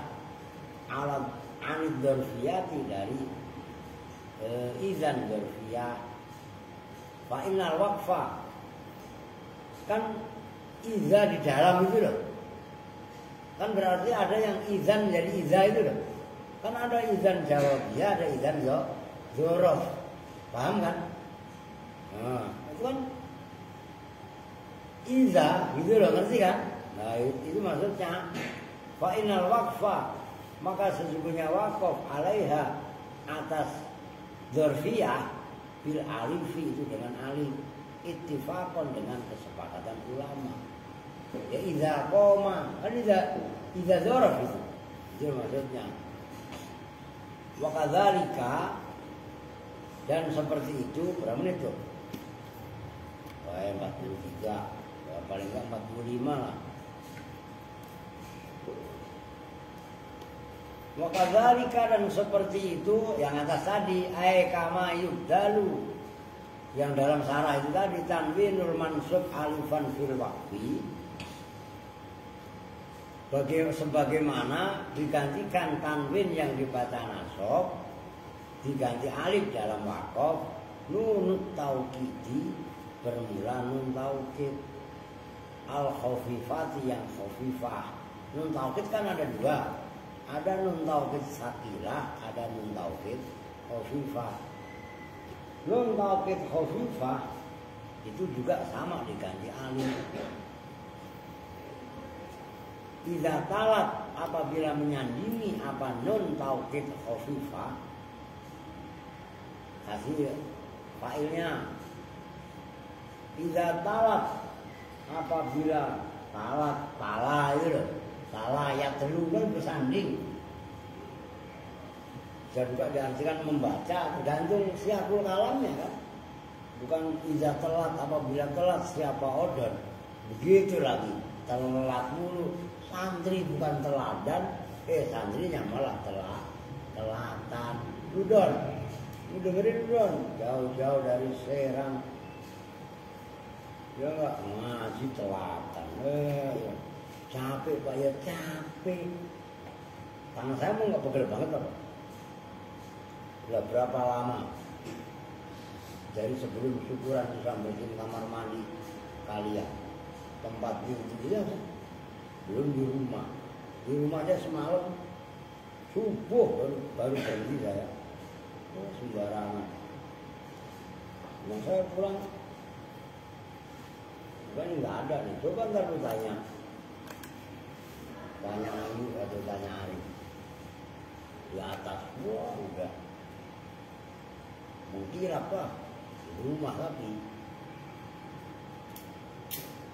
alat anid dzarfiyati, dari izan dzarfiyah. Fa innal waqfa, kan iza di dalam itu loh. Kan berarti ada yang izan jadi iza itu loh. Kan ada izan jawabiyah, ada izan dzorof. Paham kan? Nah, itu kan iza gitu loh, ngerti kan? Nah, itu maksudnya fa innal waqfa, maka sesungguhnya wakaf alaiha atas dzarfiyah bil alifi, itu dengan alif, ittifaqan dengan kesepakatan ulama. Ya idza qoma, kan idza dzaraf itu maksudnya. Wa kadzalika, dan seperti itu berapa menit tuh? Wah, 43. Ya, paling enggak 45 lah. Wakadzalika, dan seperti itu yang atas tadi, kama yubdalu, yang dalam sarah itu tadi, tanwinul mansub alifan fil waqfi, sebagaimana digantikan tanwin yang dibaca nasab diganti alif dalam waqaf, nunut taukidi, bermula nun taukid, al khafifati, yang khafifah. Nun taukid kan ada dua. Ada nun taukid sakilah, ada nun taukid khafifah. Nun taukid khafifah itu juga sama diganti alif. Idza talat, apabila menyandingi apa nun taukid khafifah, kasih failnya. Idza talat, apabila tala itu loh. Salah ya telu kan bersanding. Bisa juga diartikan membaca, tergantung siapul kalamnya kan. Bukan iza telat, apabila telat siapa order. Begitu lagi, telat mulu. Santri bukan teladan, santrinya malah telatan. Udon, lu dengerin udon, jauh-jauh dari Serang. Ya enggak ngaji telatan. Ya. Capek Pak ya capek. Tangan saya mau nggak pegel banget Pak. Udah berapa lama? Dari sebelum syukuran sampai bikin kamar mandi kalian tempat itu ya belum di rumah. Di rumah aja semalam subuh baru berhenti saya. Oh, sembarangan. Nah saya pulang, bukan nggak ada nih. Coba ntar lu tanya lagi atau tanya Ari di atas. Wah udah. Mungkin apa? Di rumah tapi.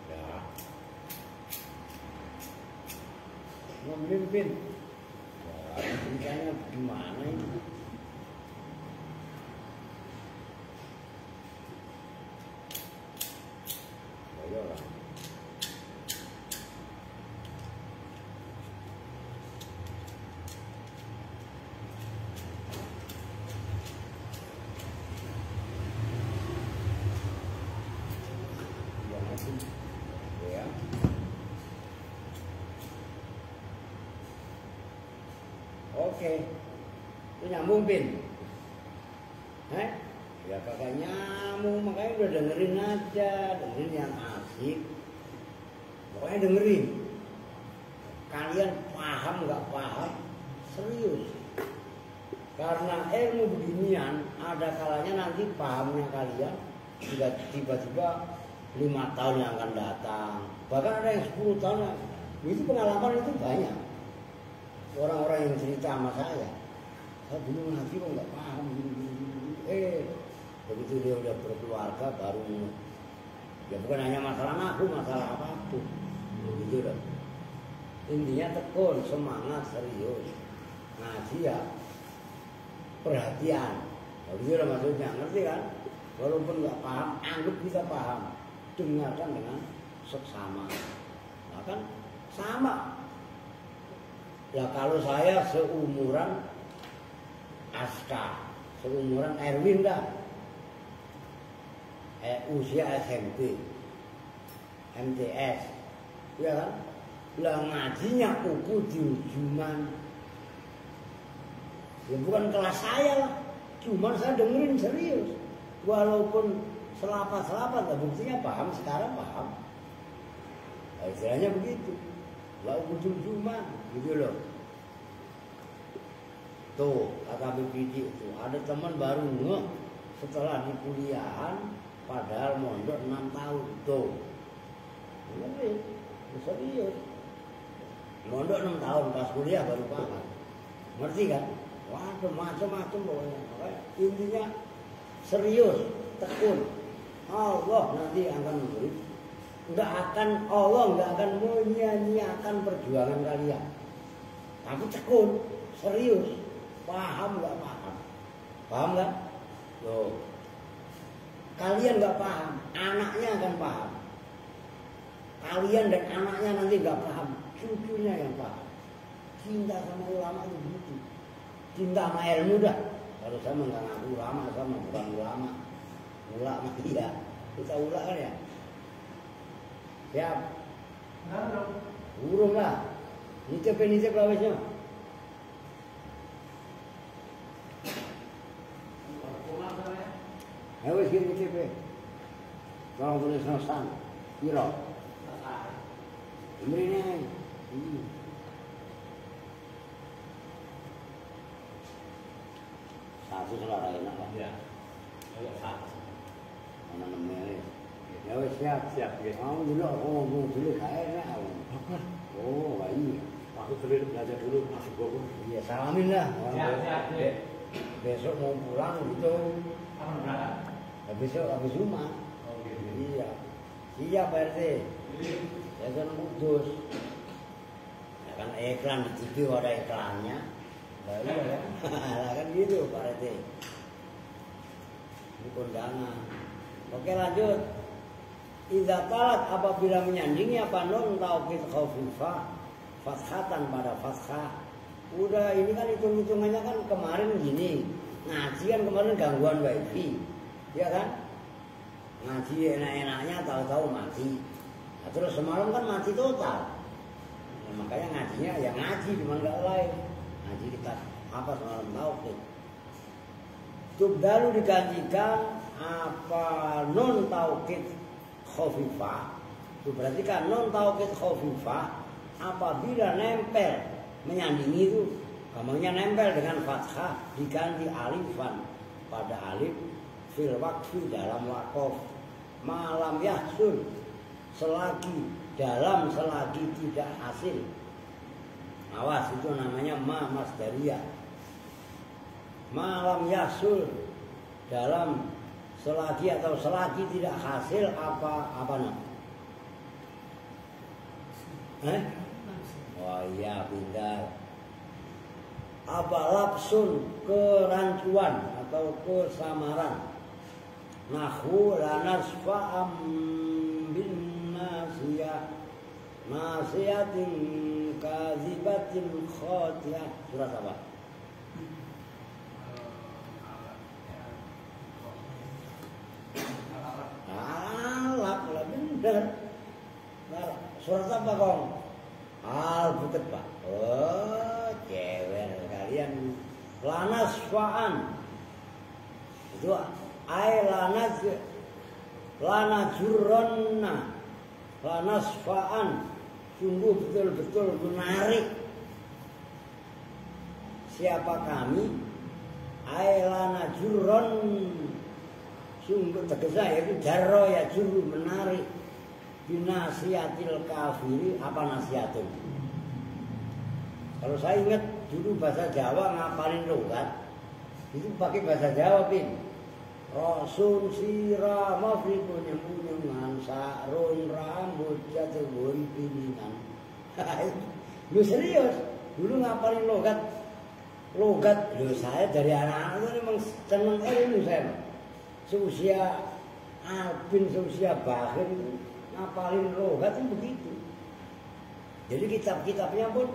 Ya. Memimpin. Wah, ceritanya gimana ini? Ayolah. Ya. Oke. Itu nyambung Pin. Ya kagak nyambung, makanya udah dengerin aja, dengerin yang asik. Pokoknya dengerin. Kalian paham nggak paham? Serius. Karena ilmu beginian ada kalanya nanti pahamnya kalian sudah tiba-tiba 5 tahun yang akan datang. Bahkan ada yang 10 tahun. Itu pengalaman itu banyak. Orang-orang yang cerita sama saya dulu ngaji kok nggak paham. Begitu dia udah berkeluarga baru ya bukan hanya masalah nafsu, masalah apapun. Begitu dong. Intinya tekun, semangat, serius. Ngaji ya perhatian. Begitu dong maksudnya, ngerti kan? Walaupun nggak paham, anggap kita paham. Dengarkan dengan seksama. Nah kan sama. Ya kalau saya seumuran Aska, seumuran Erwin dah. Usia SMP, MTS, ya kan? Lah ngajinya kuku di ujuman. Ya bukan kelas saya lah, cuman saya dengerin serius. Walaupun selapat-selapat, buktinya paham sekarang paham. Nah, istilahnya begitu. Lah ujuman, gitu loh. Tuh kata BPD itu ada teman baru ngeh setelah di kuliahan. Padahal mondok 6 tahun tuh. Bener, serius. Mondok 6 tahun pas kuliah baru paham. Ngerti kan? Waduh macam-macam pokoknya. Intinya serius, tekun. Allah nanti akan memberi. Allah nggak akan menyia-nyiakan perjuangan kalian. Tapi tekun, serius, paham nggak paham? Paham nggak? Loh. Kalian nggak paham, anaknya akan paham. Kalian dan anaknya nanti nggak paham, cucunya yang paham. Cinta sama ulama itu begitu. Cinta sama ilmu dah. Kalau saya nggak ngaku ulama, sama bukan ulama. Ulama iya, kita ulama kan ya. Siap. Burung lah. Nitip lawesnya. Wis kene iki. Kalau tulis nosan, piro? Mrene. Satu selera enak lah. Ya. Ayo satu. Ana nemene. Ya wis siap nggih. Mau dulu ngomong dulu kae enak. Oh, iya. Aku dulu belajar dulu masuk gua. Iya, salamin lah. Siap. Besok mau pulang gitu. Habis rumah. Oh, gitu. Iya. Iya Pak RT. Ya kan Kudus. Ya kan iklan di TV ada iklannya. Baru ya. Lah kan gitu Pak RT. Ini kondangan. Oke lanjut. Idza qalat apabila menyandingnya panun taukid khafifah fathatan pada fathah. Udah ini kan hitung-hitungannya kan kemarin gini. Ngaji kan kemarin gangguan wifi. Ya kan? ngaji enak-enaknya tahu-tahu mati. Nah, terus semalam kan mati total. Nah, makanya ngajinya ya ngaji cuma nggak lain. Ngaji kita apa semalam tauhid. Tubdalu digantikan apa non tauhid khafifah. Itu berarti kan non tauhid khafifah apabila nempel menyandingi itu gampangnya nempel dengan fathah diganti alifan pada alif fil waqfi dalam waqaf malam yahsul selagi tidak hasil. Awas itu namanya ma masdariyah. Malam yahsul dalam selagi tidak hasil apa oh iya pindah. Apa lapsun kerancuan atau kesamaran. Nahwu lanasfa'am bin nasiyatin kazibatin khotiyah. Surat apa? Alap lah bener. Surat apa kong? Al-Buket pak. Oh cewek kalian. Lanasfa'an itu lanasfa'an sungguh betul-betul menarik. Siapa kami? Lanajurron sungguh tegasnya yaitu jarro ya juru menarik. Binasiatil kafiri apa nasihatun? Kalau saya ingat dulu bahasa Jawa ngapalin logat itu pakai bahasa Jawa pin. Rasul sirama punyungan sarun rambut jatuh piningan. Lu serius? Dulu ngapalin logat. Lu saya dari anak-anak itu memang seneng ilmu saya. Seusia Albin, seusia Bahir ngapalin logat itu begitu. Jadi kitab-kitabnya pun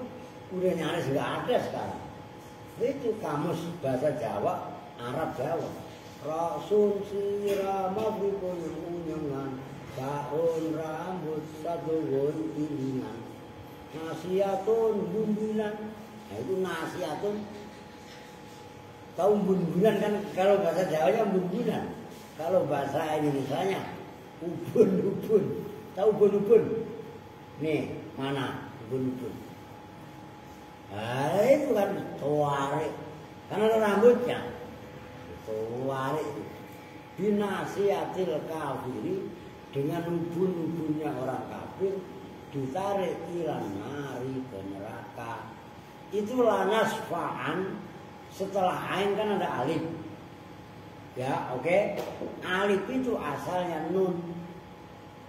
udah nyaris nggak ada sekarang. Itu kamus bahasa Jawa, Arab Jawa. Rasul sirama punyungan sarun rambut satu piningan. Nasihatun bumbulan. Nah itu nasihatun. Tahu bumbulan kan kalau bahasa Jawanya bumbulan. Kalau bahasa Indonesianya ubun. Tahu ubun? Nih, mana ubun? Nah, itu kan tuarik. Karena ada rambutnya. Tuarik. Binasiatil kafiri dengan ubun-ubunnya orang kafir ditarik ilan nari ke neraka. Itulah nasfa'an. Setelah ain kan ada alif. Ya, oke. Alif itu asalnya nun.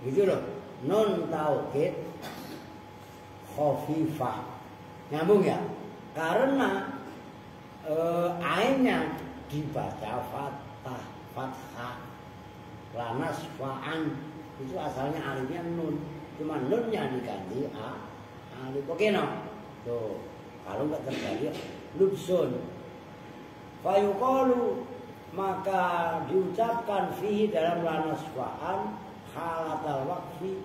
Gitu loh. Nun taukid khafifah. Nyambung ya? Karena ainnya dibaca fathah. Lanasfa'an itu asalnya alifnya nun. Cuma nunnya diganti alif. Oke no? Tuh. Kalau nggak terjadi lubsun. Fayuqalu maka diucapkan fihi dalam lanasfa'an halatal waqfi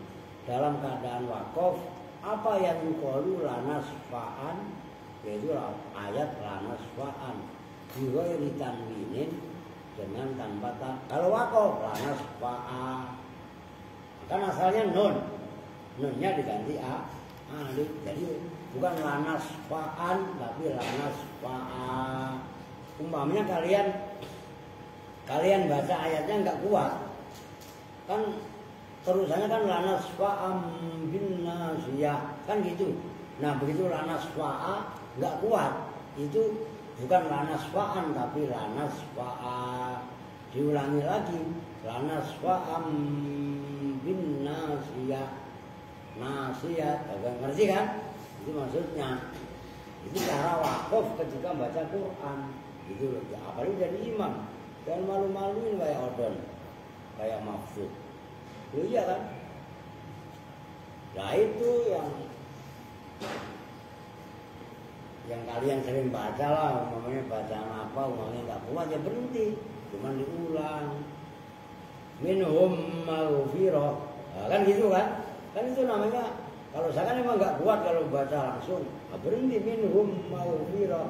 dalam keadaan wakaf apa yang yuqalu lanasfa'an yaitu ayat lanasfa'an bighairi tanwinin dengan tanpa kalau wakaf lanasfa'an kan asalnya nunnya diganti alif jadi bukan lanasfa'an tapi lanasfa'an. Umpamanya kalian baca ayatnya nggak kuat kan terusannya kan lanasfa'am bin nasiyah kan gitu. Nah begitu lanasfa'a nggak kuat itu bukan lanasfa'an tapi lanasfa'a. Diulangi lagi lanasfa'am bin nasiyah. Nasiyah agak ngerti kan itu maksudnya. Itu cara wakaf ketika baca Quran. Gitu loh, ya, apalagi jadi imam dan malu-maluin kayak odon, kayak Mahfud. Loh iya kan? Nah itu yang kalian sering baca lah, umpamanya bacaan apa, umpamanya nggak kuat ya berhenti, cuman diulang. minhum maghfirah. Nah, kan gitu kan? Kan itu namanya kalau saya kan emang nggak kuat kalau baca langsung. Nah, berhenti minhum maghfirah.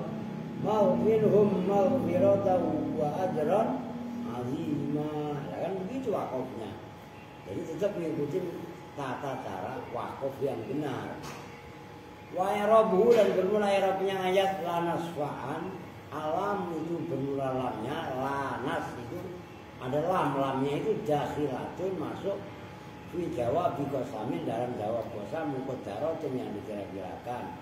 Minhum maghfirah wa ajran azimah. Nah, kan begitu wakofnya. Jadi tetap mengikuti tata cara wakaf yang benar. Wa yarabu dan bermula Arabnya ayat lanasfa'an. Alam itu bermula lamnya, lanas itu ada lamnya itu dakhilatun masuk fi jawab bikosamin dalam jawab kosam muqaddaratun yang dikira-kirakan.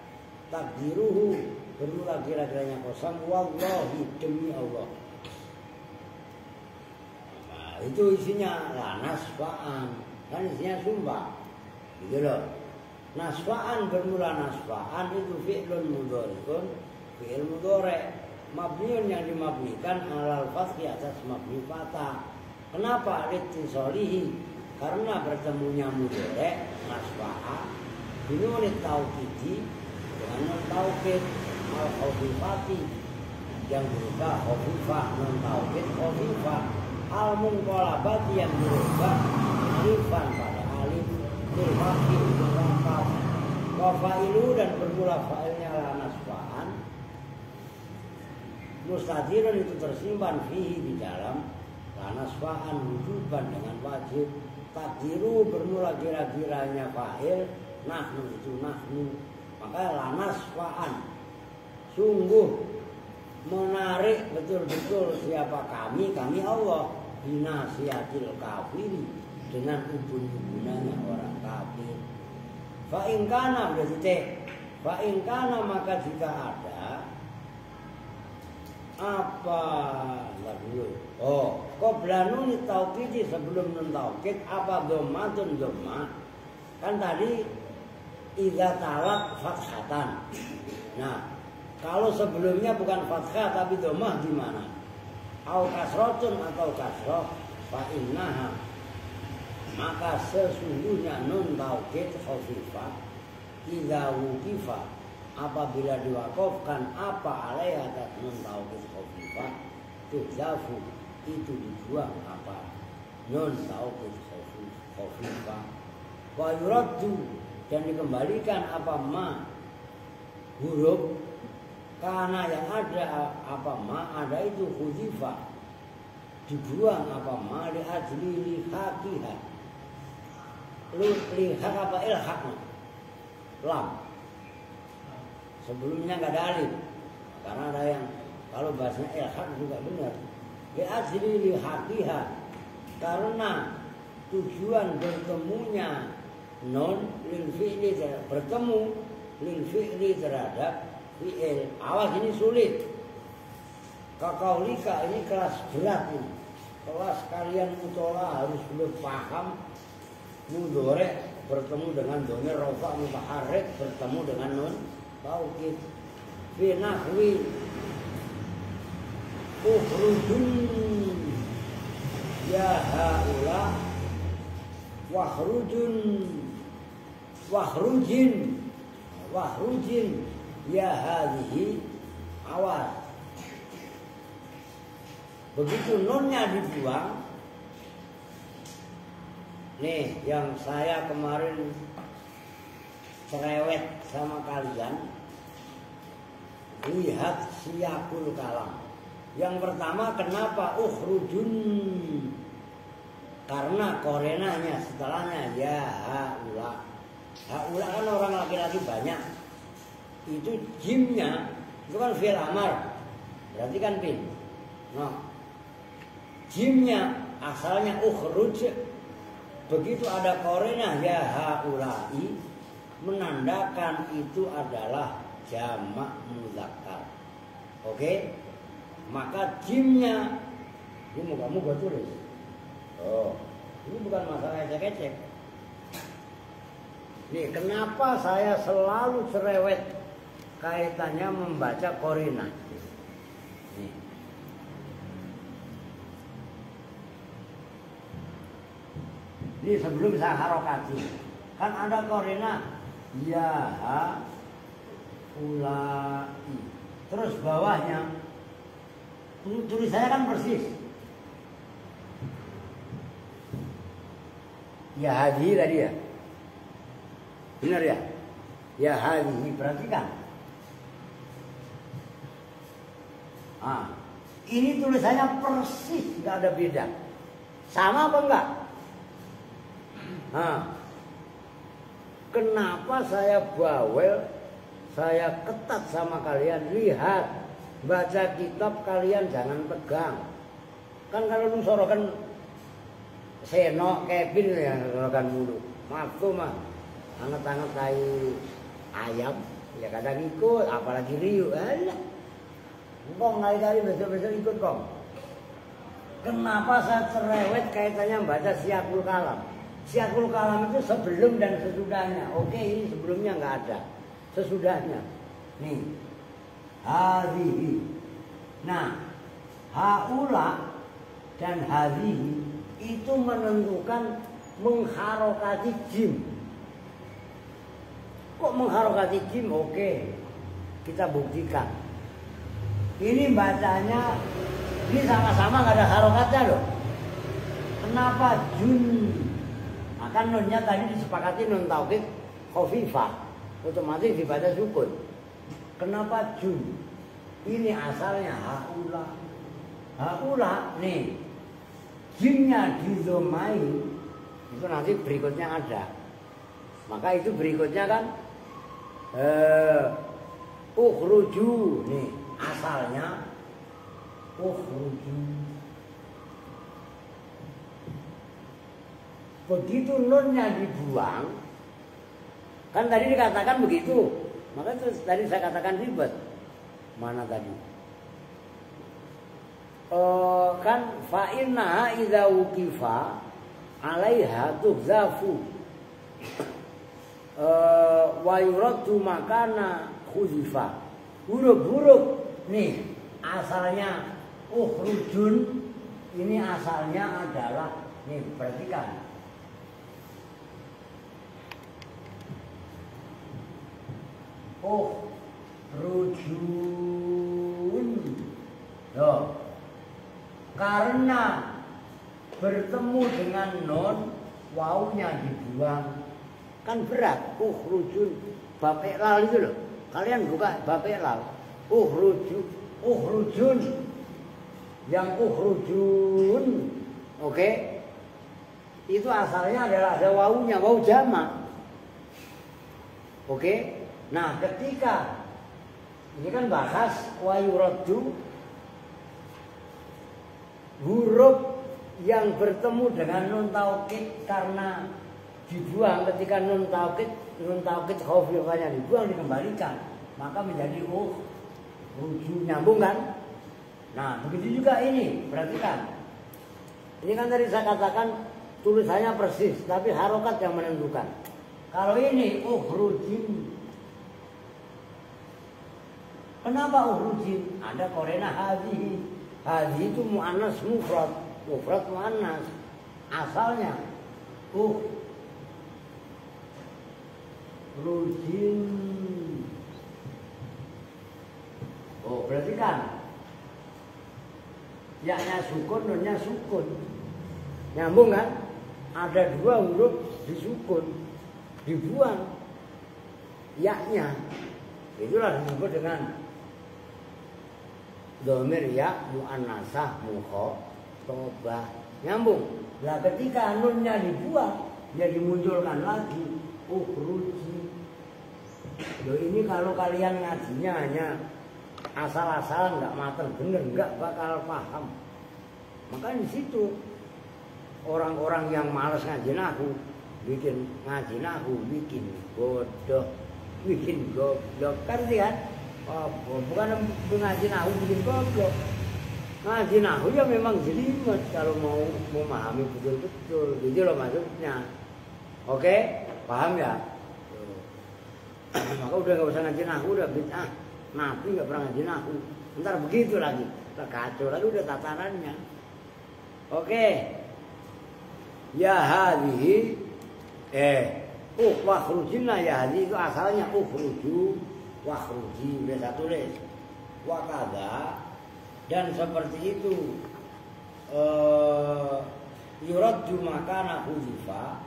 Takdiruhu bermula kira-kiranya kosam wallahi demi Allah. Nah, itu isinya lanasfa'an. Kan isinya sumpah. Gitu loh. Nasfa'an bermula nasfa'an itu fi'lun mudhari'un, fi'il mudhari' mabniun yang dimabnikan alal fathi atas mabni fathah. Kenapa? Litisolihi karena bertemunya mudhari' nasfa'a binunit taukidi dengan nun taukid al khafifati yang berubah khafifah, nun taukid khafifah al munqalabati yang berubah alifan pada alif lil fathi wakaf wa fa'ilu dan bermula fa'ilnya la nasfa'an mustadirun itu tersimpan fihi di dalam la nasfa'an wujuban dengan wajib. Takdiru bermula kira-kiranya fa'il nahnu itu nahnu, maka la nasfa'an sungguh menarik betul-betul siapa kami Allah binasiatil kafiri dengan ubun-ubunannya orang kafir. Fa'ingkana berarti fa'ingkana maka jika ada apa dulu? Oh, qabla nun taukid sebelum nun taukid apa dhammatun dhamma? Kan tadi idza talat fathatan. Nah, kalau sebelumnya bukan fathah tapi dhammah di mana? Au kasratun atau kasrah fa innaha maka sesungguhnya nun taukid khafifah idza wuqifa apabila diwakafkan apa alaiha atas nun taukid khafifah tujafu itu dibuang apa nun taukid khafifah wa yuraddu dan dikembalikan apa ma huruf karena yang ada apa ma ada itu khuzifah dibuang apa ma li ajli lihaqiha lihaq apa ilhaq lam sebelumnya nggak ada alif karena ada yang kalau bahasanya ilhaq juga benar li ajli lihaqiha karena tujuan bertemunya non lil fi'li bertemu lil fi'li terhadap fi'il. Awas ini sulit. Kakaulika ini kelas berat ini. Kelas kalian mutola harus belum paham mudhari' bertemu dengan dhamir rafa mutaharrik bertemu dengan nun taukid. Fi nahwi ukhrujun ya haula wakhrujin ya hadhihi awas. Begitu nunnya dibuang, nih yang saya kemarin cerewet sama kalian, lihat siyakul kalam. Yang pertama kenapa ukhrujun? Karena korenanya setelahnya ya haula. Haula kan orang laki-laki banyak. Itu jimnya itu kan fi'il amar. Berarti kan pin. Nah, jimnya asalnya ukhruj. Begitu ada korena ya haulai menandakan itu adalah jamak muzakkar. Oke? Maka jimnya ini kamu gua tulis. Oh, ini bukan masalah ecek-ecek. Nih, kenapa saya selalu cerewet kaitannya membaca korina? Nih. Ini sebelum saya harokati, kan ada korina ya ha ulai. Terus bawahnya tulisannya kan persis. Ya hadhi tadi ya. Benar ya? Ya hadhi, perhatikan. Ah, ini tulisannya persis, nggak ada beda. Sama apa enggak? Nah, kenapa saya bawel, saya ketat sama kalian? Lihat, baca kitab kalian jangan tegang. Kan kalau lu sorokan Seno, Kevin yang sorokan mulu. Maaf tuh mah, anget-anget kayak ayam, ya kadang ikut, apalagi Rio, alah. Kong kali-kali besok-besok ikut kong. Kenapa saya cerewet kaitannya baca Syiakul Kalam? Syiakul Kalam itu sebelum dan sesudahnya. Oke, ini sebelumnya nggak ada, sesudahnya. Nih, hadhihi. Nah, haula dan hadhihi itu menentukan mengharokati jim. Kok mengharokati jim? Oke, kita buktikan. Ini bacanya, ini sama-sama nggak ada harokatnya loh. Kenapa jun? Akan nunnya tadi disepakati nun taukid khafifah, otomatis dibaca sukun. Kenapa jun? Ini asalnya haula. Haula nih, jinnya dizomai itu nanti berikutnya ada. Maka itu berikutnya kan ukhruju nih. Asalnya ukhruju. Begitu nunnya dibuang, kan tadi dikatakan begitu. Maka terus tadi saya katakan ribet. Mana tadi? Kan fa inna idza uqifa 'alaiha tughzafu wa yuraddu makana khuzifa. Huruf-huruf nih asalnya ukhrujun, ini asalnya adalah nih, perhatikan. Ukhrujun. Loh. Karena bertemu dengan non, wawunya dibuang. Kan berat, ukhrujun. Bab iqlal itu loh. Kalian buka bab iqlal. Ukhrujun. Yang ukhrujun. Oke. Itu asalnya adalah ada wawunya, wawu jamak. Oke. Nah, ketika ini kan bahas wa yuraddu, huruf yang bertemu dengan nun taukid karena dibuang ketika nun taukid khafifahnya dibuang dikembalikan, maka menjadi rujuk, nyambung kan? Nah, begitu juga ini, perhatikan. Ini kan tadi saya katakan tulisannya persis, tapi harokat yang menentukan. Kalau ini ukhrujin, kenapa ukhrujin? Ada korena hadhi. Hadhi itu mu'annas mufrad, mufrad mu'annas. Asalnya ukhrujin. Oh, berarti kan ya-nya sukun, nunnya sukun. Nyambung kan? Ada dua huruf disukun, dibuang ya-nya. Itulah disebut dengan dhamir ya muannasah mukhatabah. Nyambung. Nah, ketika nunnya dibuang, dia dimunculkan lagi ukhruji. Loh, ini kalau kalian ngajinya hanya asal-asalan, nggak mater bener, nggak bakal paham. Maka di situ orang-orang yang malas ngaji nahu, bikin ngaji nahu, bikin bodoh, bikin goblok, kan kan? Oh, bukan ngaji nahu bikin goblok. Ngaji nahu ya memang jelimet kalau mau memahami betul-betul, gitu loh maksudnya. Oke, paham ya? Maka udah nggak usah ngaji nahu, udah bid'ah. Nabi nggak pernah ngaji nahu. Ntar begitu lagi, kacau lagi udah tatarannya. Oke, ya hadhihi wakhrujinna, ya hadhihi itu asalnya ukhruju, wakhruji, biasa tulis wakada. Dan seperti itu yuraddu makana huzifa,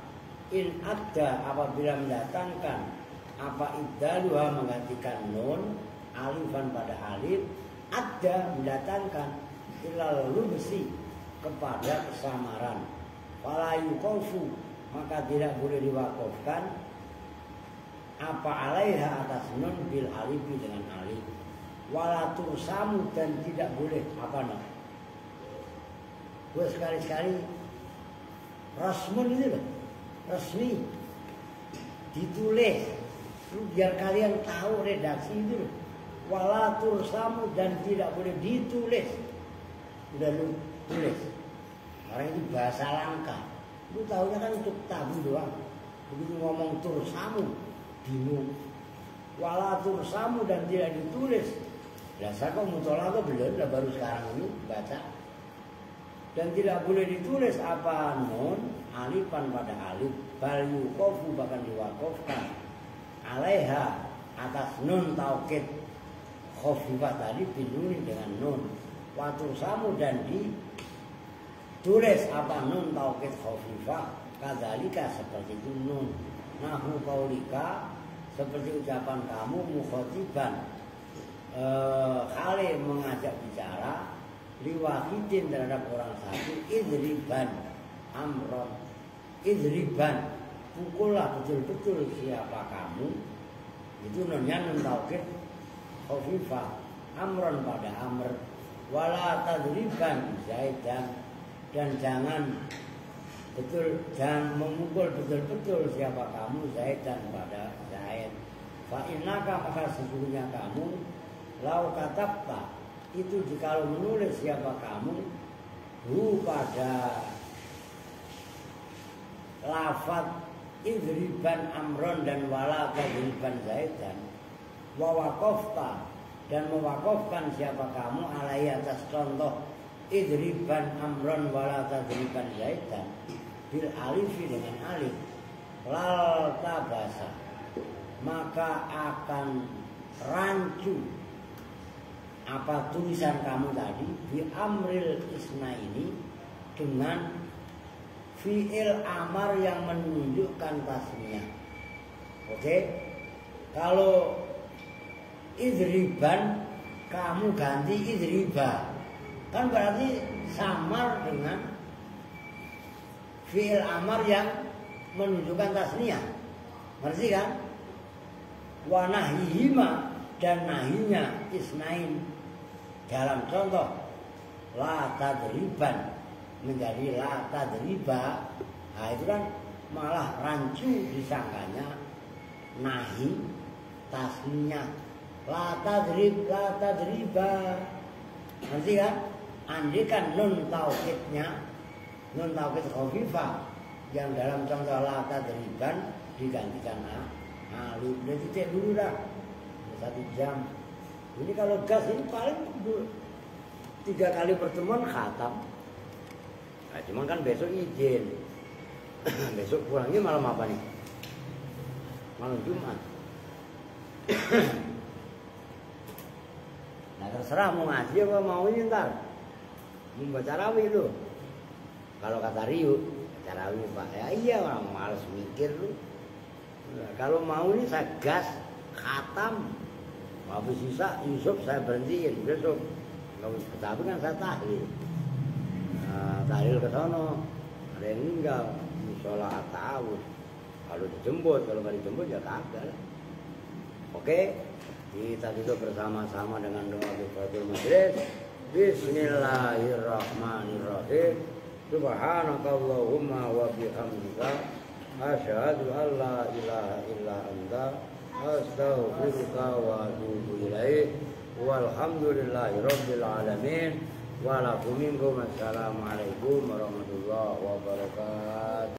In ada apabila mendatangkan apa iddaluha menggantikan nun alifan pada alif, ada mendatangkan ilal lubsi kepada kesamaran. Fala yuqafu maka tidak boleh diwakafkan apa alaiha atas nun bil alifi dengan alif. Wala tursamu dan tidak boleh apa nak? Gue sekali-sekali rasmun itu loh, resmi ditulis, lu biar kalian tahu redaksi itu loh. Wala tursamu dan tidak boleh ditulis, udah lu tulis. Karena itu bahasa langka. Lu tahunya kan untuk tabu doang. Begitu ngomong tursamu bingung. Wala tursamu dan tidak ditulis. Biasa kok mutolak belum, lah baru sekarang ini baca. Dan tidak boleh ditulis apa nun alifan pada alif, bal yuqafu bahkan diwakafkan alaiha atas nun taukid khafifah tadi binuni dengan nun. Wa tursamu dan ditulis apa nun taukid khafifah kadzalika seperti itu nun. Nahu qaulika seperti ucapan kamu mukhatiban kali mengajak bicara liwahidin terhadap orang satu idriban amron idriban pukullah betul-betul siapa kamu itu nunnya nun taukid khafifah amron pada amr wala tadriban zaidan dan jangan memukul betul-betul siapa kamu zaidan pada zaid fa innaka maka sesungguhnya kamu lau katabta itu jikalau menulis siapa kamu hu pada lafaz idriban amron dan wala tadriban zaidan wa waqafta dan mewakafkan siapa kamu alai atas contoh idriban amron wala tadriban zaidan bil alifi dengan alif lal tabasa maka akan rancu apa tulisan kamu tadi bi amril isna ini dengan fi'il amar yang menunjukkan tasniyah. Oke? Kalau idriban kamu ganti idriba kan berarti samar dengan fi'il amar yang menunjukkan tasniyah. Ngerti kan? Wa nahyihima dan nahinya isnain dalam contoh la tadriban menjadi la tadriba. Nah itu kan malah rancu disangkanya nahi tasniyah la tadriba. Nanti kan andikan nun taukidnya nun taukid khafifah yang dalam contoh la tadriban digantikan alif. Udah titik dulu dah 1 jam. Ini kalau gas ini paling 3 kali pertemuan khatam. Nah, cuman kan besok izin. Besok pulangnya malam apa nih? Malam Jumat. Nah terserah mau ngaji apa mau ini ntar. Mau baca tarawih lu. Kalau kata Rio, tarawih Pak. Ya iya orang malas mikir lu. Nah, kalau mau ini saya gas khatam. Habis sisa Yusuf saya berhentiin besok. Tapi kan saya tahlil. Nah, tahlil ke sono. Ada yang meninggal. Musola ta'awud. Kalau dijemput, kalau nggak dijemput ya kagak. Oke, kita tutup bersama-sama dengan doa kifaratul majlis. Bismillahirrahmanirrahim. Subhanakallahumma wa bihamdika asyhadu an la ilaha illa anta astaghfiruka wa atubu ilaik. Walhamdulillahirabbil alamin. Wa lakum minkum assalamualaikum warahmatullahi wabarakatuh.